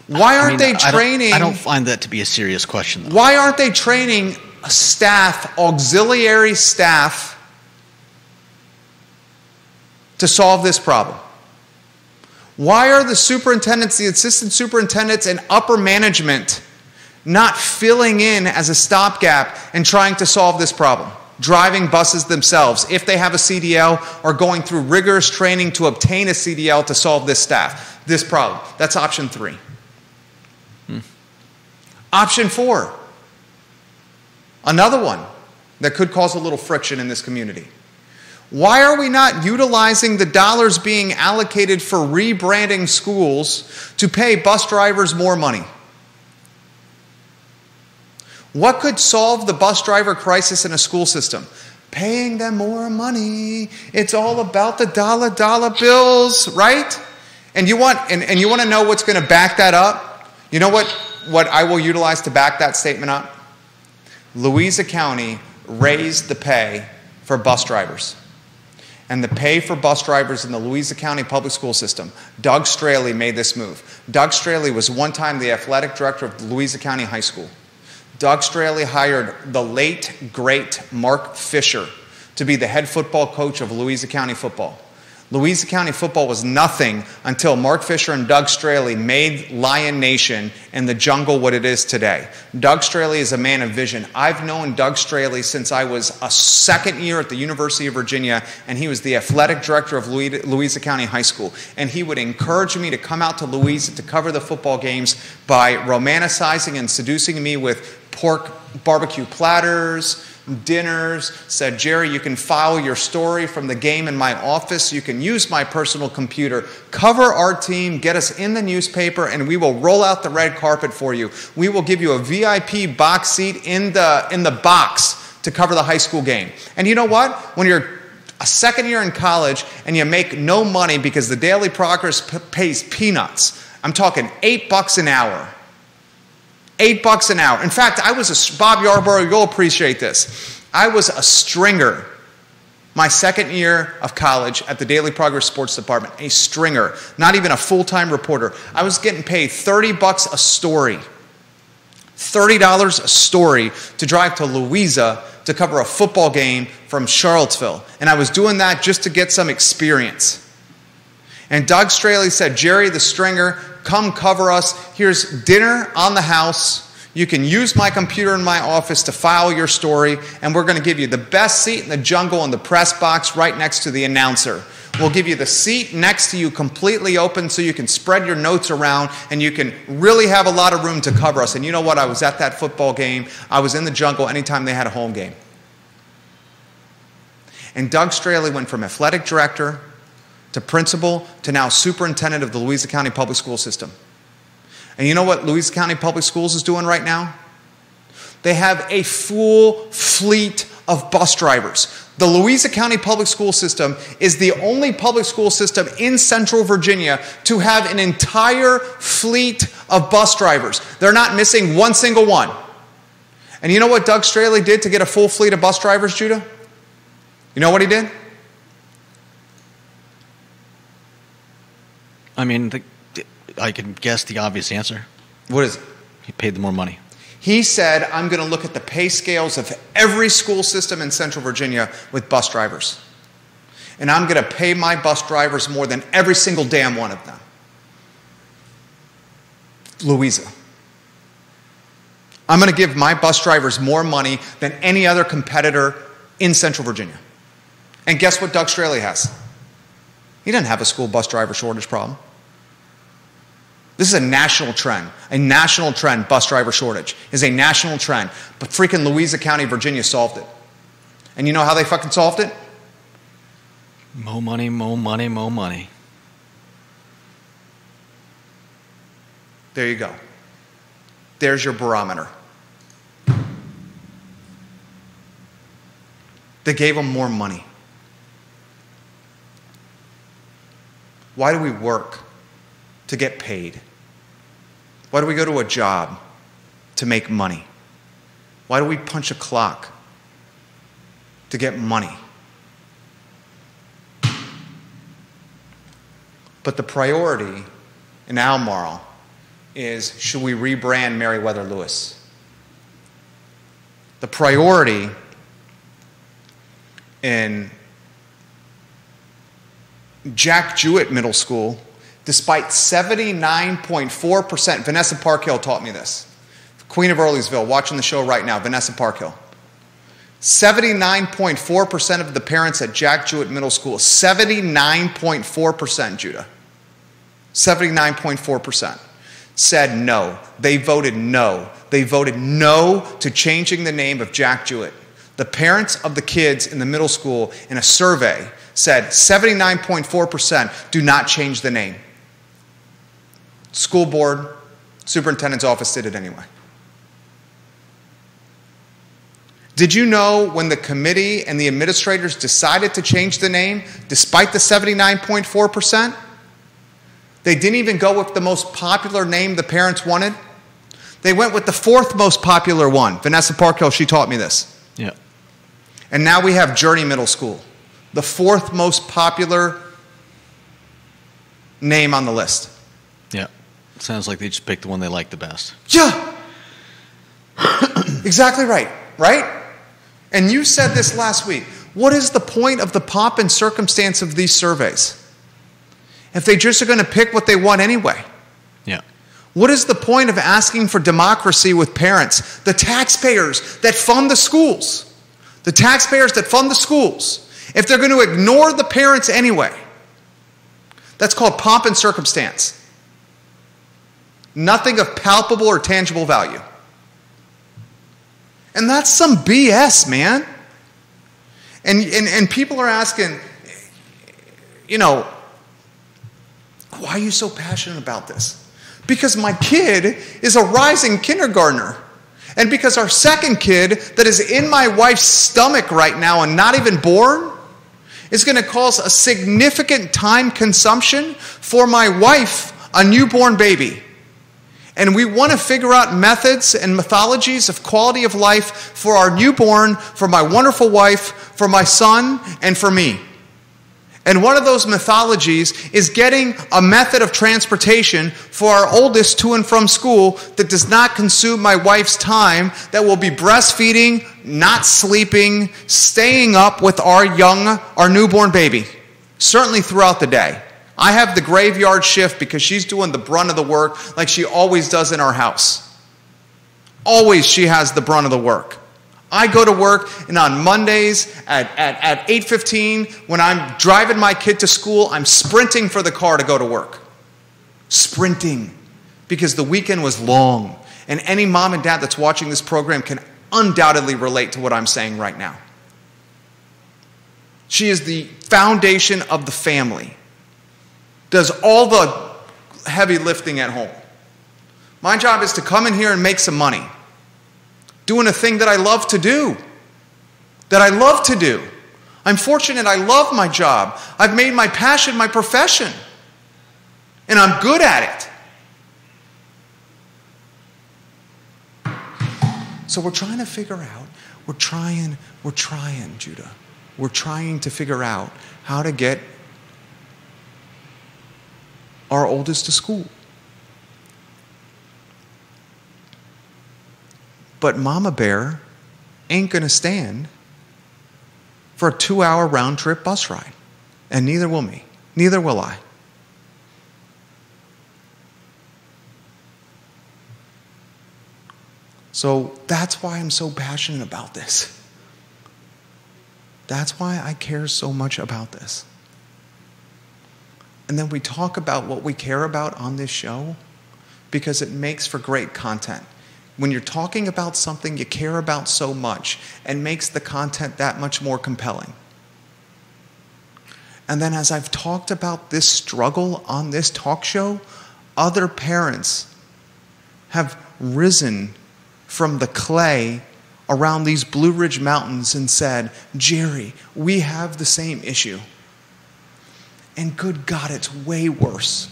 Why aren't they training? I don't find that to be a serious question, though. Why aren't they training staff, auxiliary staff, to solve this problem? Why are the superintendents, the assistant superintendents, and upper management not filling in as a stopgap and trying to solve this problem? Driving buses themselves, if they have a CDL, or going through rigorous training to obtain a CDL to solve this problem. That's option 3. Option 4. Another one that could cause a little friction in this community. Why are we not utilizing the dollars being allocated for rebranding schools to pay bus drivers more money? What could solve the bus driver crisis in a school system? Paying them more money. It's all about the dollar bills, right? And you want to know what's going to back that up? You know what I will utilize to back that statement up? Louisa County raised the pay for bus drivers. And the pay for bus drivers in the Louisa County public school system, Doug Straley made this move. Doug Straley was one time the athletic director of Louisa County High School. Doug Straley hired the late, great Mark Fisher to be the head football coach of Louisa County football. Louisa County football was nothing until Mark Fisher and Doug Straley made Lion Nation and the Jungle what it is today. Doug Straley is a man of vision. I've known Doug Straley since I was a second year at the University of Virginia, and he was the athletic director of Louisa County High School. And he would encourage me to come out to Louisa to cover the football games by romanticizing and seducing me with pork barbecue platters, dinners. Said, Jerry, you can file your story from the game in my office. You can use my personal computer. Cover our team. Get us in the newspaper, and we will roll out the red carpet for you. We will give you a VIP box seat in the box to cover the high school game. And you know what? When you're a second year in college and you make no money because the Daily Progress pays peanuts, I'm talking $8 an hour. $8 an hour. In fact, Bob Yarborough, you'll appreciate this. I was a stringer my second year of college at the Daily Progress Sports Department. A stringer, not even a full-time reporter. I was getting paid $30 a story. $30 a story to drive to Louisa to cover a football game from Charlottesville. And I was doing that just to get some experience. And Doug Straley said, Jerry the stringer, come cover us. Here's dinner on the house. You can use my computer in my office to file your story, and we're going to give you the best seat in the jungle in the press box right next to the announcer. We'll give you the seat next to you completely open so you can spread your notes around and you can really have a lot of room to cover us. And you know what? I was at that football game. I was in the jungle anytime they had a home game. And Doug Straley went from athletic director to principal to now superintendent of the Louisa County Public School System. And you know what Louisa County Public Schools is doing right now? They have a full fleet of bus drivers. The Louisa County Public School System is the only public school system in Central Virginia to have an entire fleet of bus drivers. They're not missing one single one. And you know what Doug Straley did to get a full fleet of bus drivers, Judah? You know what he did? I mean, I can guess the obvious answer. What is it? He paid them more money. He said, I'm going to look at the pay scales of every school system in Central Virginia with bus drivers. And I'm going to pay my bus drivers more than every single damn one of them. Louisa. I'm going to give my bus drivers more money than any other competitor in Central Virginia. And guess what Doug Straley has? He doesn't have a school bus driver shortage problem. This is a national trend. A national trend, bus driver shortage, is a national trend. But freaking Louisa County, Virginia solved it. And you know how they fucking solved it? More money, more money, more money. There you go. There's your barometer. They gave them more money. Why do we work? To get paid. Why do we go to a job? To make money. Why do we punch a clock? To get money. But the priority in Albemarle is, should we rebrand Meriwether Lewis? The priority in Jack Jewett Middle School, despite 79.4%, Vanessa Parkhill taught me this. Queen of Earlysville, watching the show right now, Vanessa Parkhill. 79.4% of the parents at Jack Jewett Middle School, 79.4%, Judah, 79.4%, said no. They voted no. They voted no to changing the name of Jack Jewett. The parents of the kids in the middle school, in a survey, said 79.4% do not change the name. School board, superintendent's office did it anyway. Did you know when the committee and the administrators decided to change the name, despite the 79.4%, they didn't even go with the most popular name the parents wanted? They went with the fourth most popular one. Vanessa Parkhill, she taught me this. Yeah. And now we have Journey Middle School, the fourth most popular name on the list. Yeah. Sounds like they just picked the one they like the best. Yeah. Exactly right. Right? And you said this last week. What is the point of the pomp and circumstance of these surveys if they just are going to pick what they want anyway? Yeah. What is the point of asking for democracy with parents, the taxpayers that fund the schools? The taxpayers that fund the schools, if they're going to ignore the parents anyway? That's called pomp and circumstance. Nothing of palpable or tangible value. And that's some BS, man. And people are asking, you know, why are you so passionate about this? Because my kid is a rising kindergartner. And because our second kid that is in my wife's stomach right now and not even born is going to cause a significant time consumption for my wife, a newborn baby. And we want to figure out methods and methodologies of quality of life for our newborn, for my wonderful wife, for my son, and for me. And one of those methodologies is getting a method of transportation for our oldest to and from school that does not consume my wife's time, that will be breastfeeding, not sleeping, staying up with our newborn baby, certainly throughout the day. I have the graveyard shift because she's doing the brunt of the work like she always does in our house. Always she has the brunt of the work. I go to work, and on Mondays at 8:15, when I'm driving my kid to school, I'm sprinting for the car to go to work. Sprinting. Because the weekend was long. And any mom and dad that's watching this program can undoubtedly relate to what I'm saying right now. She is the foundation of the family. Does all the heavy lifting at home. My job is to come in here and make some money. Doing a thing that I love to do. I'm fortunate I love my job. I've made my passion my profession. And I'm good at it. So we're trying to figure out, we're trying, Judah. We're trying to figure out how to get our oldest to school. But Mama Bear ain't going to stand for a 2-hour round-trip bus ride. And neither will me. Neither will I. So that's why I'm so passionate about this. That's why I care so much about this. And then we talk about what we care about on this show because it makes for great content. When you're talking about something you care about so much, it makes the content that much more compelling. And then as I've talked about this struggle on this talk show, other parents have risen from the clay around these Blue Ridge Mountains and said, Jerry, we have the same issue. And good God, it's way worse.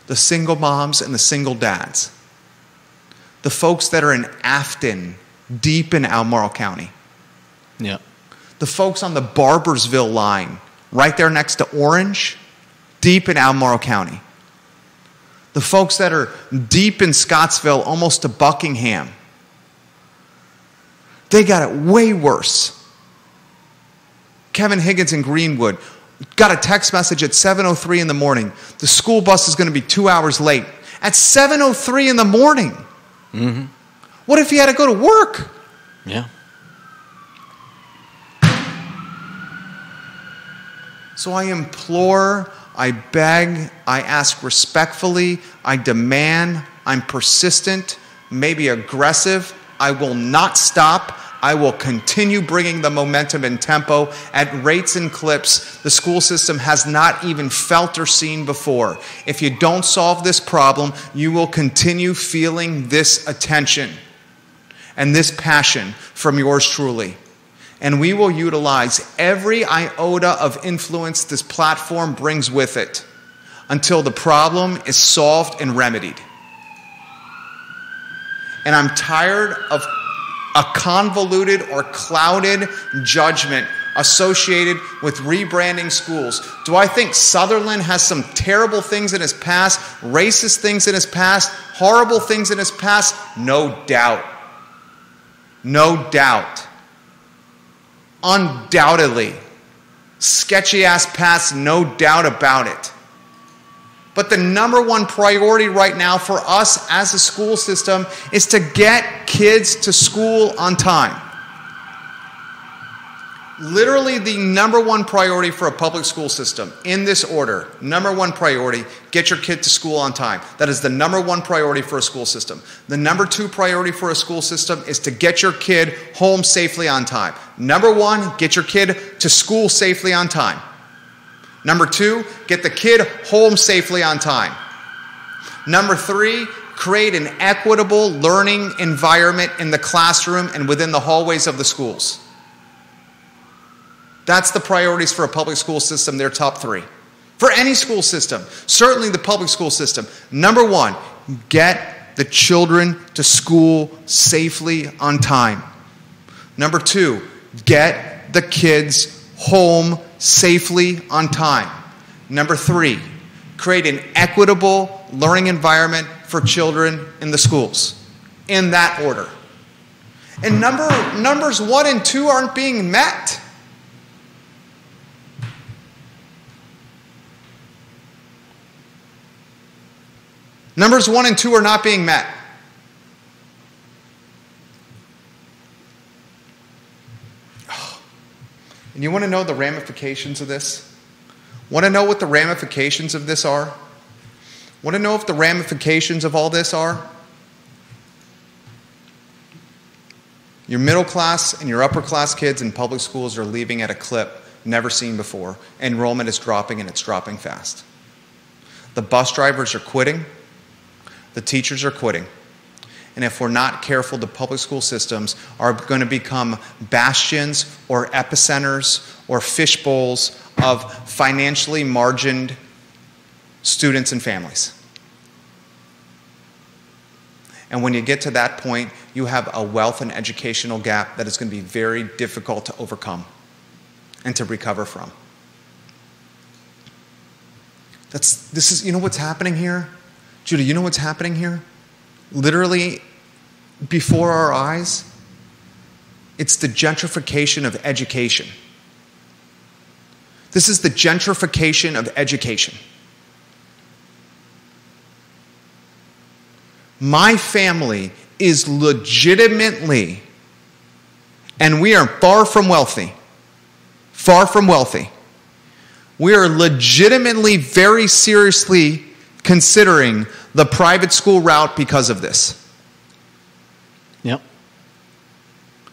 The single moms and the single dads. The folks that are in Afton, deep in Albemarle County. Yeah. The folks on the Barbersville line, right there next to Orange, deep in Albemarle County. The folks that are deep in Scottsville, almost to Buckingham. They got it way worse. Kevin Higgins in Greenwood got a text message at 7:03 in the morning. The school bus is going to be 2 hours late. At 7:03 in the morning. Mm-hmm. What if he had to go to work? Yeah. So I implore, I beg, I ask respectfully, I demand, I'm persistent, maybe aggressive. I will not stop. I will continue bringing the momentum and tempo at rates and clips the school system has not even felt or seen before. If you don't solve this problem, you will continue feeling this attention and this passion from yours truly. And we will utilize every iota of influence this platform brings with it until the problem is solved and remedied. And I'm tired of a convoluted or clouded judgment associated with rebranding schools. Do I think Sutherland has some terrible things in his past, racist things in his past, horrible things in his past? No doubt. No doubt. Undoubtedly. Sketchy-ass past, no doubt about it. But the number one priority right now for us as a school system is to get kids to school on time. Literally the number one priority for a public school system, in this order. Number one priority, get your kid to school on time. That is the number one priority for a school system. The number two priority for a school system is to get your kid home safely on time. Number one, get your kid to school safely on time. Number two, get the kid home safely on time. Number three, create an equitable learning environment in the classroom and within the hallways of the schools. That's the priorities for a public school system. They're top three. For any school system, certainly the public school system. Number one, get the children to school safely on time. Number two, get the kids home safely on time. Number three, create an equitable learning environment for children in the schools. In that order. And numbers 1 and 2 aren't being met. Numbers 1 and 2 are not being met. And you want to know the ramifications of this? Want to know what the ramifications of this are? Want to know if the ramifications of all this are? Your middle class and your upper class kids in public schools are leaving at a clip never seen before. Enrollment is dropping, and it's dropping fast. The bus drivers are quitting. The teachers are quitting. And if we're not careful, the public school systems are going to become bastions or epicenters or fishbowls of financially margined students and families. And when you get to that point, you have a wealth and educational gap that is going to be very difficult to overcome and to recover from. You know what's happening here? Judah, you know what's happening here? Literally, before our eyes, it's the gentrification of education. This is the gentrification of education. My family is legitimately, and we are far from wealthy, We are legitimately, very seriously considering the private school route because of this. Yep.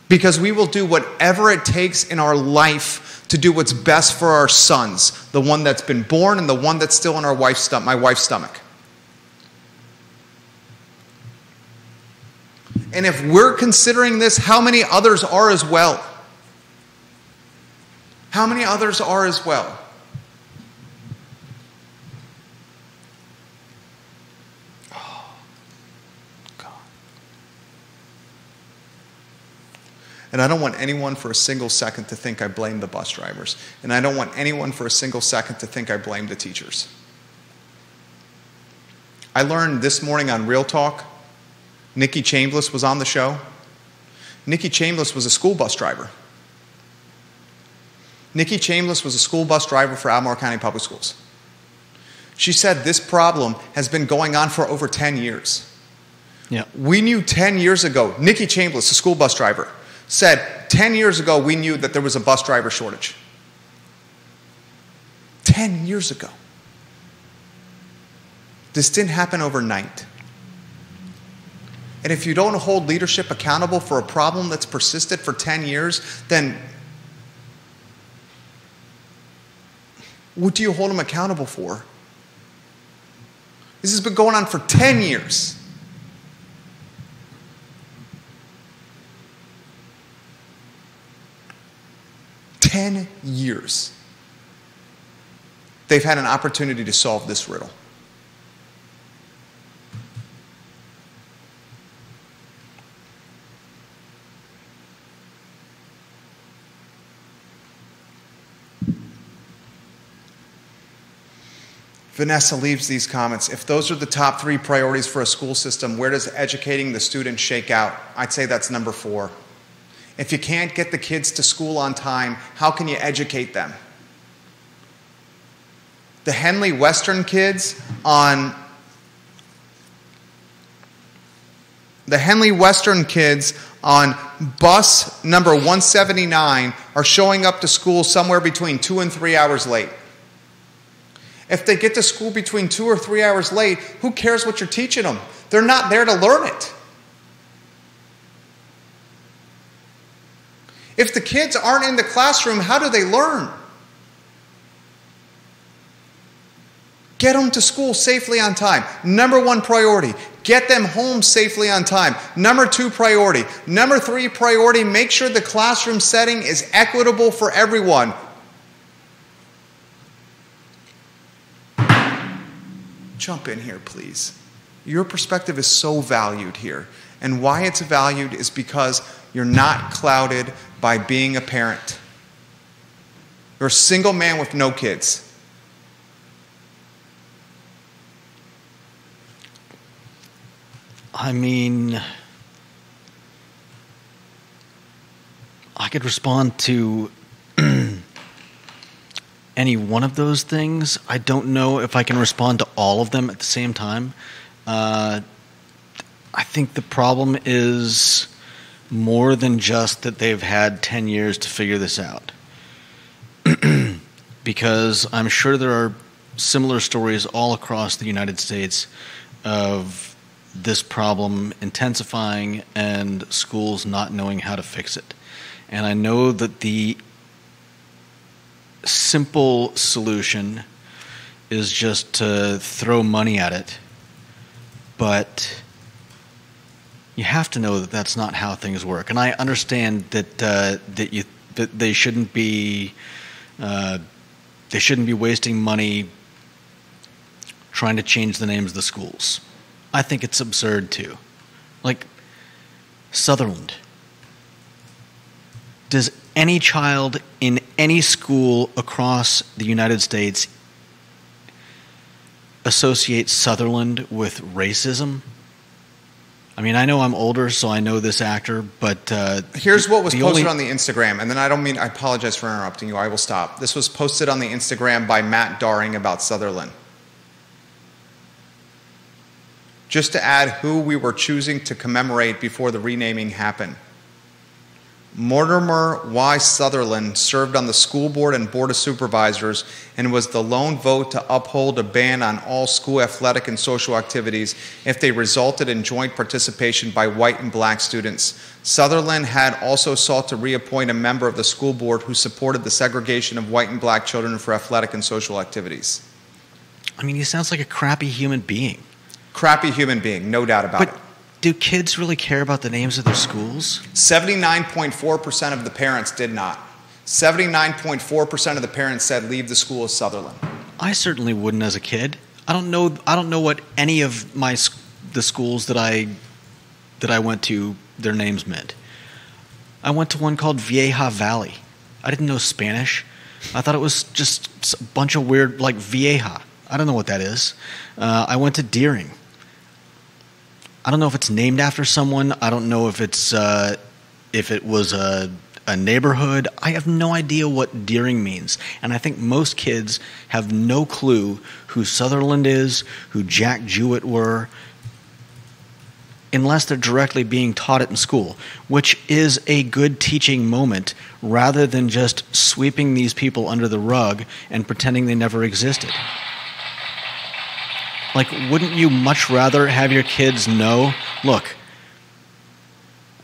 Because we will do whatever it takes in our life to do what's best for our sons, the one that's been born and the one that's still in my wife's stomach. And if we're considering this, how many others are as well? How many others are as well? Oh, God. And I don't want anyone for a single second to think I blame the bus drivers. And I don't want anyone for a single second to think I blame the teachers. I learned this morning on Real Talk, Nikki Chambliss was on the show. Nikki Chambliss was a school bus driver. Nikki Chambliss was a school bus driver for Albemarle County Public Schools. She said this problem has been going on for over 10 years. Yeah. We knew 10 years ago, Nikki Chambliss, a school bus driver, said 10 years ago we knew that there was a bus driver shortage. 10 years ago. This didn't happen overnight. And if you don't hold leadership accountable for a problem that's persisted for 10 years, then what do you hold them accountable for? This has been going on for 10 years. "10 years. They've had an opportunity to solve this riddle. Vanessa leaves these comments. If those are the top 3 priorities for a school system, where does educating the student shake out? I'd say that's number 4. If you can't get the kids to school on time, how can you educate them? The Henley Western kids on bus number 179 are showing up to school somewhere between 2 and 3 hours late. If they get to school between 2 or 3 hours late, who cares what you're teaching them? They're not there to learn it. If the kids aren't in the classroom, how do they learn? Get them to school safely on time. Number 1 priority. Get them home safely on time. Number 2 priority. Number 3 priority, make sure the classroom setting is equitable for everyone. Jump in here, please. Your perspective is so valued here. And why it's valued is because you're not clouded by being a parent. You're a single man with no kids. I mean, I could respond to any one of those things. I don't know if I can respond to all of them at the same time. I think the problem is more than just that they've had 10 years to figure this out. Because I'm sure there are similar stories all across the United States of this problem intensifying and schools not knowing how to fix it. And I know that the simple solution is just to throw money at it, but you have to know that that's not how things work. And I understand that that they shouldn't be wasting money trying to change the names of the schools. I think it's absurd too. Like Sutherland. Does any child in any school across the United States associate Sutherland with racism? I mean, I know I'm older, so I know this actor, but here's what was posted on the Instagram, and then I apologize for interrupting you. I will stop. This was posted on the Instagram by Matt Daring about Sutherland. Just to add who we were choosing to commemorate before the renaming happened. Mortimer Y. Sutherland served on the school board and board of supervisors and was the lone vote to uphold a ban on all school athletic and social activities if they resulted in joint participation by white and black students. Sutherland had also sought to reappoint a member of the school board who supported the segregation of white and black children for athletic and social activities. I mean, he sounds like a crappy human being. Crappy human being, no doubt about it. Do kids really care about the names of their schools? 79.4% of the parents did not. 79.4% of the parents said leave the school of Sutherland. I certainly wouldn't as a kid. I don't know what any of the schools that I went to, their names meant. I went to one called Vieja Valley. I didn't know Spanish. I thought it was just a bunch of weird, like Vieja. I don't know what that is. I went to Deering. I don't know if it's named after someone. I don't know if it was a neighborhood. I have no idea what Deering means. And I think most kids have no clue who Sutherland is, who Jack Jewett were, unless they're directly being taught it in school, which is a good teaching moment rather than just sweeping these people under the rug and pretending they never existed. Like, wouldn't you much rather have your kids know, look,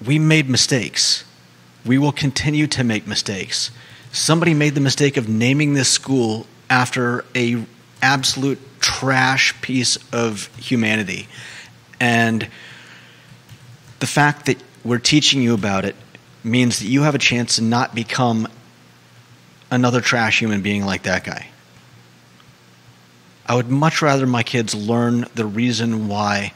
we made mistakes. We will continue to make mistakes. Somebody made the mistake of naming this school after a absolute trash piece of humanity. And the fact that we're teaching you about it means that you have a chance to not become another trash human being like that guy. I would much rather my kids learn the reason why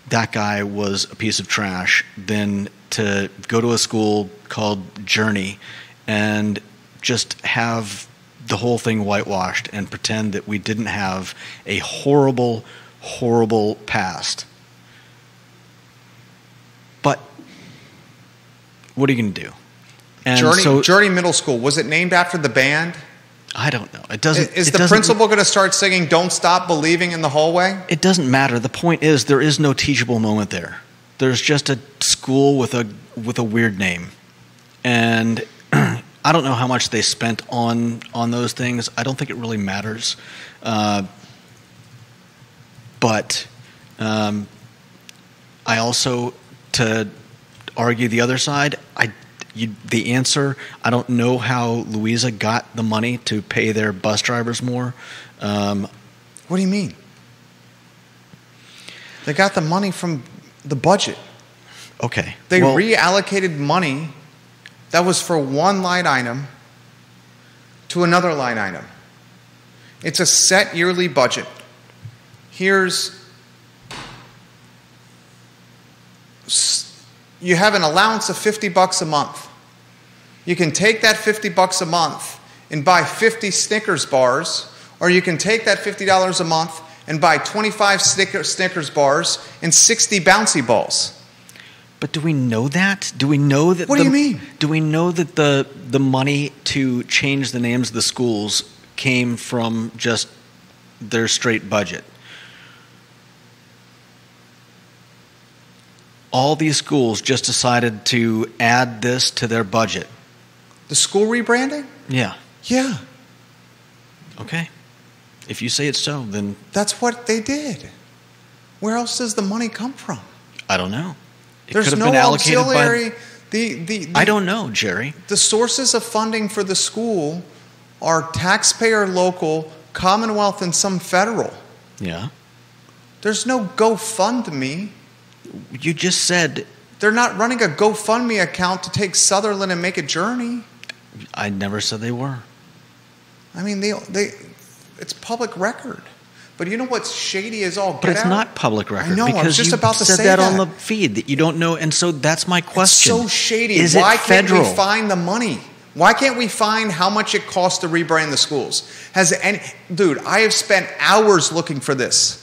that guy was a piece of trash than to go to a school called Journey and just have the whole thing whitewashed and pretend that we didn't have a horrible, horrible past. But what are you going to do? And Journey Middle School, was it named after the band? I don't know. It doesn't. Is the principal going to start singing "Don't Stop Believing" in the hallway? It doesn't matter. The point is, there is no teachable moment there. There's just a school with a weird name, and I don't know how much they spent on those things. I don't think it really matters. But I also, to argue the other side, the answer, I don't know how Louisa got the money to pay their bus drivers more. What do you mean? They got the money from the budget. Okay. They reallocated money that was for one line item to another line item. It's a set yearly budget. You have an allowance of $50 a month. You can take that $50 a month and buy 50 Snickers bars, or you can take that $50 a month and buy 25 Snickers bars and 60 bouncy balls. But do we know that? Do we know that? What do you mean? Do we know that the money to change the names of the schools came from just their straight budget? All these schools just decided to add this to their budget. The school rebranding? Yeah. Yeah. Okay. If you say it's so, then... That's what they did. Where else does the money come from? I don't know. There's no auxiliary... I don't know, Jerry. The sources of funding for the school are taxpayer local, Commonwealth, and some federal. Yeah. There's no GoFundMe. You just said... They're not running a GoFundMe account to take Sutherland and make a Journey. I never said they were. I mean, it's public record. But you know what's shady as all get out? But it's not public record. I know, because I was just about to say that on the feed that you don't know, and so that's my question. It's so shady. Is Why it federal? Can't we find the money? Why can't we find how much it costs to rebrand the schools? Dude, I have spent hours looking for this.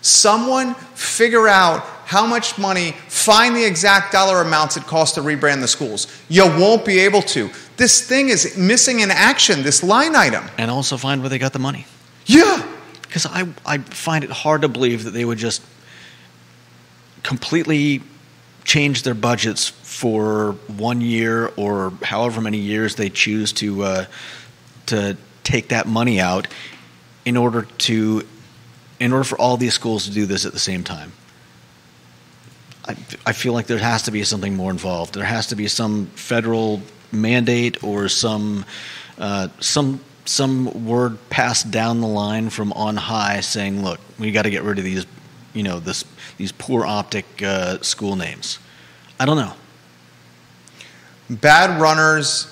Someone figure out how much money, find the exact dollar amounts it costs to rebrand the schools. You won't be able to. This thing is missing in action, this line item. And also find where they got the money. Yeah. Because I find it hard to believe that they would just completely change their budgets for 1 year or however many years they choose to take that money out in order for all these schools to do this at the same time. I feel like there has to be something more involved. There has to be some federal mandate or some word passed down the line from on high saying, "Look, we got to get rid of these, these poor optic school names." I don't know. Bad runners.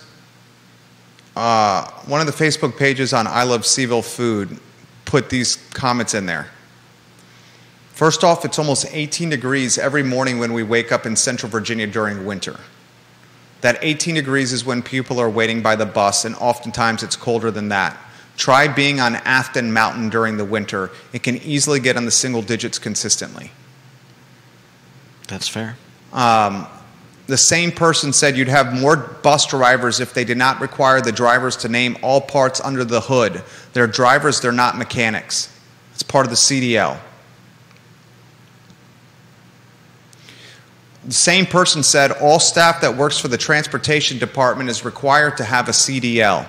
One of the Facebook pages on I Love CVille Food put these comments in there. First off, it's almost 18 degrees every morning when we wake up in Central Virginia during winter. That 18 degrees is when people are waiting by the bus, and oftentimes it's colder than that. Try being on Afton Mountain during the winter. It can easily get on the single digits consistently. That's fair. The same person said you'd have more bus drivers if they did not require the drivers to name all parts under the hood. They're drivers, they're not mechanics. It's part of the CDL. The same person said all staff that works for the transportation department is required to have a CDL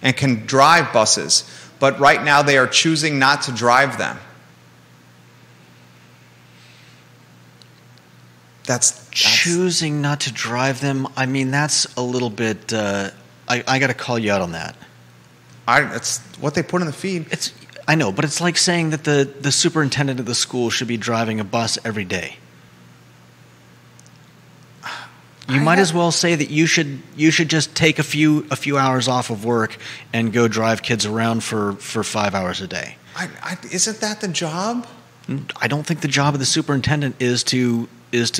and can drive buses, but right now they are choosing not to drive them. That's choosing not to drive them. I mean, that's a little bit. I got to call you out on that. It's what they put in the feed. I know, but it's like saying that the superintendent of the school should be driving a bus every day. You might as well say that you should just take a few hours off of work and go drive kids around for 5 hours a day. Isn't that the job? I don't think the job of the superintendent is to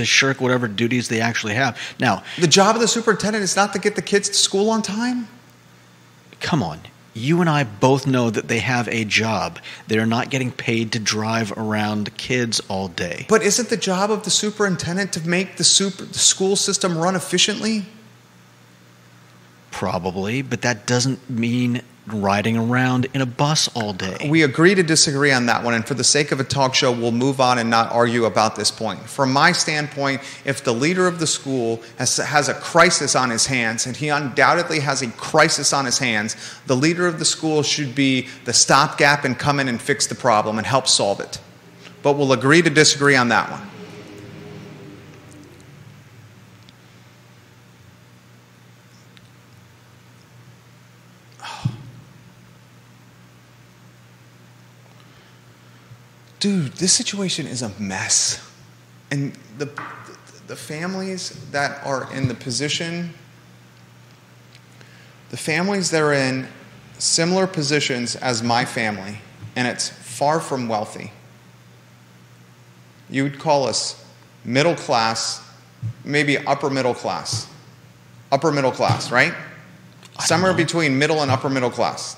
shirk whatever duties they actually have. Now, the job of the superintendent is not to get the kids to school on time? Come on. You and I both know that they have a job. They're not getting paid to drive around kids all day. But isn't the job of the superintendent to make the school system run efficiently? Probably, but that doesn't mean riding around in a bus all day. We agree to disagree on that one, and for the sake of a talk show, we'll move on and not argue about this point. From my standpoint, if the leader of the school has a crisis on his hands, and he undoubtedly has a crisis on his hands, the leader of the school should be the stopgap and come in and fix the problem and help solve it. But we'll agree to disagree on that one. Dude, this situation is a mess. And the families that are in the position, the families that are in similar positions as my family, and it's far from wealthy. You would call us middle class, maybe upper middle class. Upper middle class, right? Somewhere between middle and upper middle class.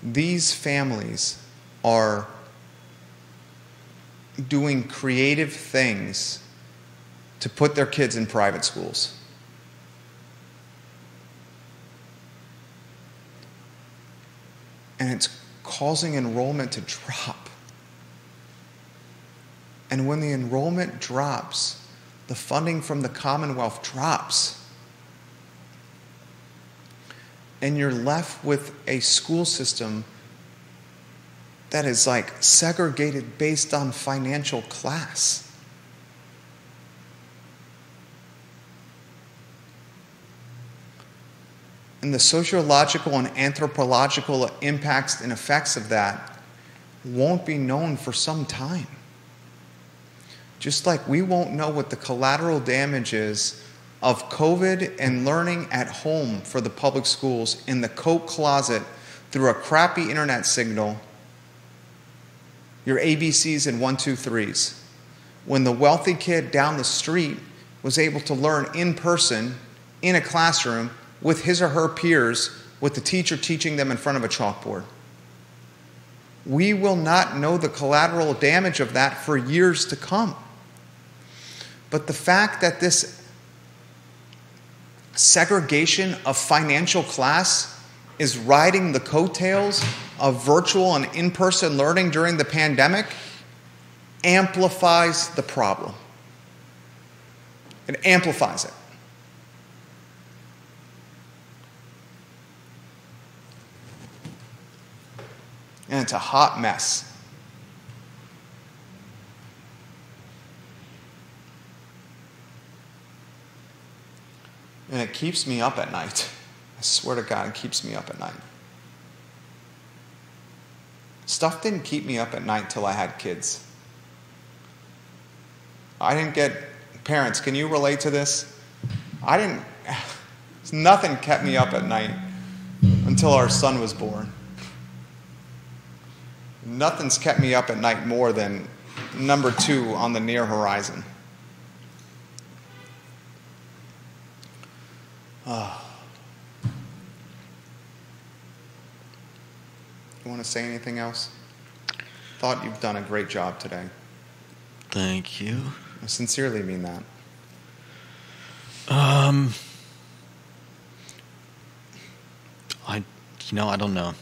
These families are doing creative things to put their kids in private schools. And it's causing enrollment to drop. And when the enrollment drops, the funding from the Commonwealth drops. And you're left with a school system that is like segregated based on financial class. And the sociological and anthropological impacts and effects of that won't be known for some time. Just like we won't know what the collateral damage is of COVID and learning at home for the public schools in the coat closet through a crappy internet signal, your ABCs and 1, 2, 3s. When the wealthy kid down the street was able to learn in person, in a classroom, with his or her peers, with the teacher teaching them in front of a chalkboard. We will not know the collateral damage of that for years to come. But the fact that this segregation of financial class is riding the coattails of virtual and in-person learning during the pandemic amplifies the problem. It amplifies it. And it's a hot mess. And it keeps me up at night. I swear to God, it keeps me up at night. Stuff didn't keep me up at night till I had kids. I didn't get, parents, can you relate to this? Nothing kept me up at night until our son was born. Nothing's kept me up at night more than number 2 on the near horizon. You want to say anything else? Thought you've done a great job today. Thank you. I sincerely mean that. I don't know.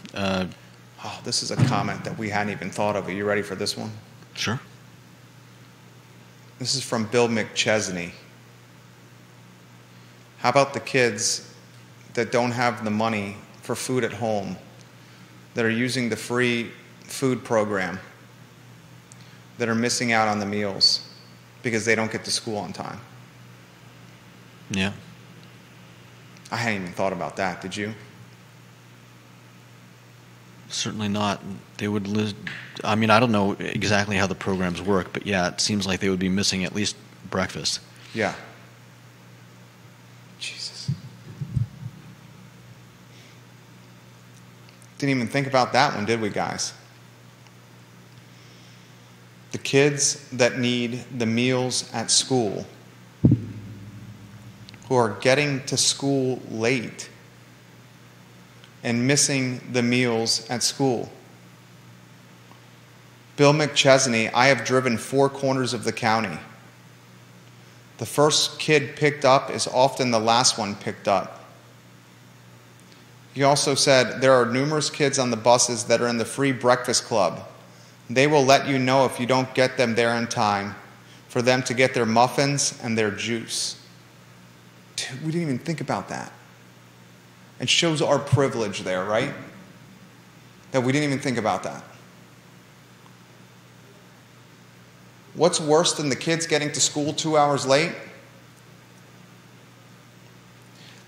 This is a comment that we hadn't even thought of. Are you ready for this one? Sure. This is from Bill McChesney. How about the kids that don't have the money for food at home, that are using the free food program, that are missing out on the meals because they don't get to school on time? Yeah. I hadn't even thought about that. Did you? Certainly not. They would I mean, I don't know exactly how the programs work, but yeah, it seems like they would be missing at least breakfast. Yeah. Jesus. Didn't even think about that one, did we, guys? The kids that need the meals at school, who are getting to school late and missing the meals at school. Bill McChesney, I have driven 4 corners of the county. The first kid picked up is often the last one picked up. He also said there are numerous kids on the buses that are in the free breakfast club. They will let you know if you don't get them there in time for them to get their muffins and their juice. Dude, we didn't even think about that. It shows our privilege there, right? That we didn't even think about that. What's worse than the kids getting to school 2 hours late?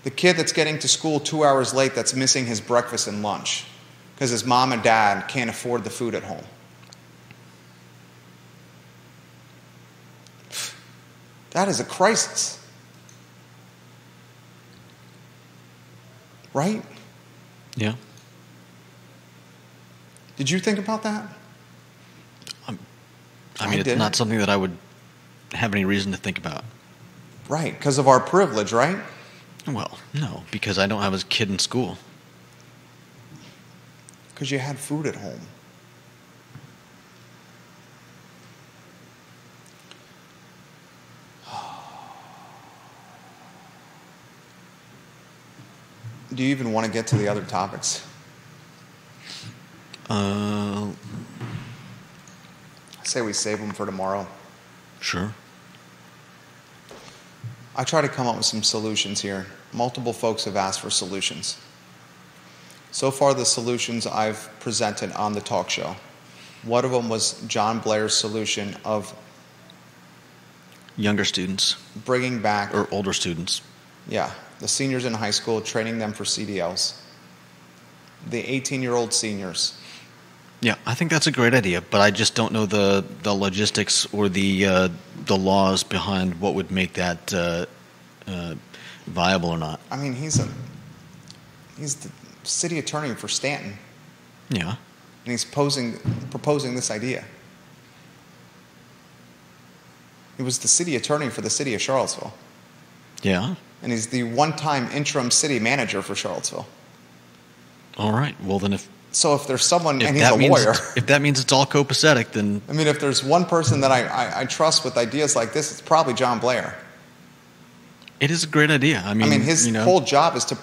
The kid that's getting to school 2 hours late that's missing his breakfast and lunch because his mom and dad can't afford the food at home. That is a crisis. Right? Yeah. Did you think about that? I mean, it's not something that I would have any reason to think about. Right, because of our privilege, right? Well, no, because I don't have a kid in school. Because you had food at home. Do you even want to get to the other topics? I say we save them for tomorrow. Sure. I try to come up with some solutions here. Multiple folks have asked for solutions. So far, the solutions I've presented on the talk show, one of them was John Blair's solution of younger students. Bringing back... Or older students. Yeah. The seniors in high school, training them for CDLs. The 18-year-old seniors. Yeah, I think that's a great idea, but I just don't know the logistics or the laws behind what would make that viable or not. I mean, he's the city attorney for Stanton. Yeah. And he's proposing this idea. He was the city attorney for the city of Charlottesville. Yeah. And he's the one-time interim city manager for Charlottesville. All right. Well, then if there's someone, and he's a lawyer. If that means it's all copacetic, then... I mean, if there's one person that I trust with ideas like this, it's probably John Blair. It is a great idea. I mean, his whole job is to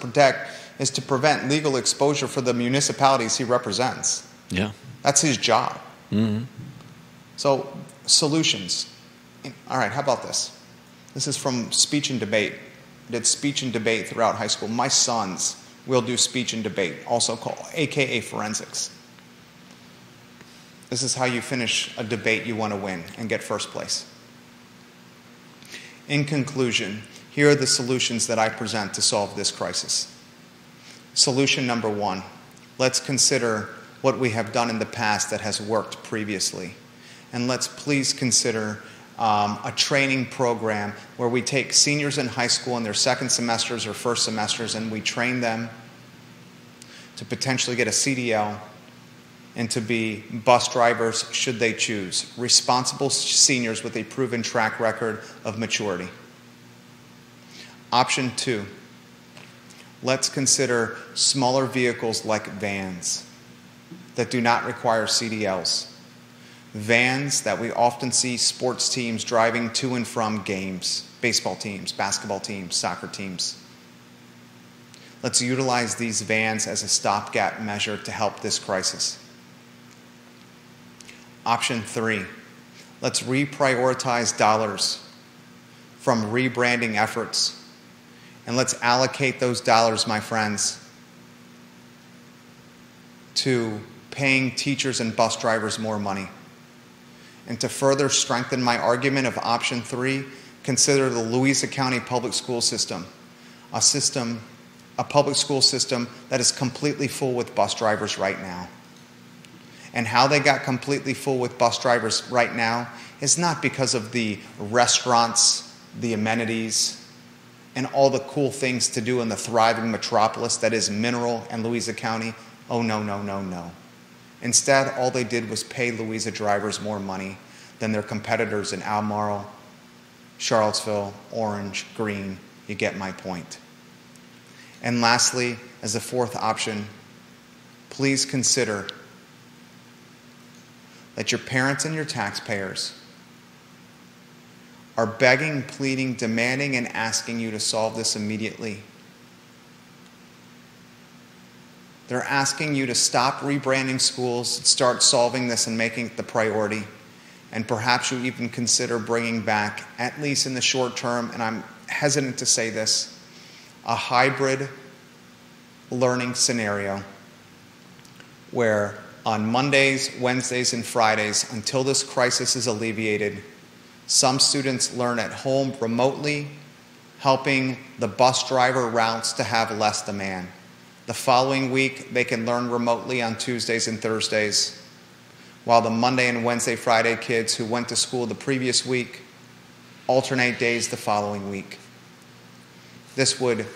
prevent legal exposure for the municipalities he represents. Yeah. That's his job. Mm-hmm. So solutions. All right, how about this? This is from speech and debate. I did speech and debate throughout high school. My sons will do speech and debate, also called AKA forensics. This is how you finish a debate you want to win and get first place. In conclusion, here are the solutions that I present to solve this crisis. Solution number one, let's consider what we have done in the past that has worked previously. And let's please consider a training program where we take seniors in high school in their second semesters or first semesters and we train them to potentially get a CDL and to be bus drivers should they choose. Responsible seniors with a proven track record of maturity. Option two, let's consider smaller vehicles like vans that do not require CDLs. Vans that we often see sports teams driving to and from games, baseball teams, basketball teams, soccer teams. Let's utilize these vans as a stopgap measure to help this crisis. Option three, let's reprioritize dollars from rebranding efforts. And let's allocate those dollars, my friends, to paying teachers and bus drivers more money. And to further strengthen my argument of option three, consider the Louisa County public school system, a public school system that is completely full with bus drivers right now. And how they got completely full with bus drivers right now is not because of the restaurants, the amenities, and all the cool things to do in the thriving metropolis that is Mineral and Louisa County. Oh, no, no, no, no. Instead, all they did was pay Louisa drivers more money than their competitors in Albemarle, Charlottesville, Orange, Greene. You get my point. And lastly, as a fourth option, please consider that your parents and your taxpayers are begging, pleading, demanding, and asking you to solve this immediately. They're asking you to stop rebranding schools, start solving this and making it the priority. And perhaps you even consider bringing back, at least in the short term, and I'm hesitant to say this, a hybrid learning scenario where on Mondays, Wednesdays, and Fridays, until this crisis is alleviated, some students learn at home remotely, helping the bus driver routes to have less demand. The following week, they can learn remotely on Tuesdays and Thursdays, while the Monday and Wednesday, Friday kids who went to school the previous week alternate days the following week. This would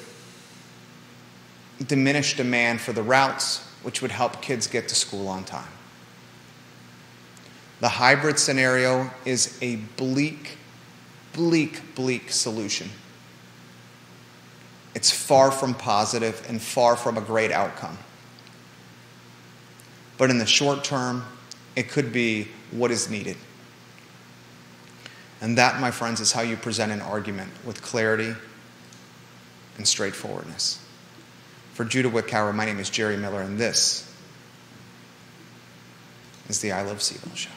diminish demand for the routes, which would help kids get to school on time. The hybrid scenario is a bleak, bleak, bleak solution. It's far from positive and far from a great outcome. But in the short term, it could be what is needed. And that, my friends, is how you present an argument with clarity and straightforwardness. For Judah Wickower, my name is Jerry Miller, and this is the I Love CVille Show.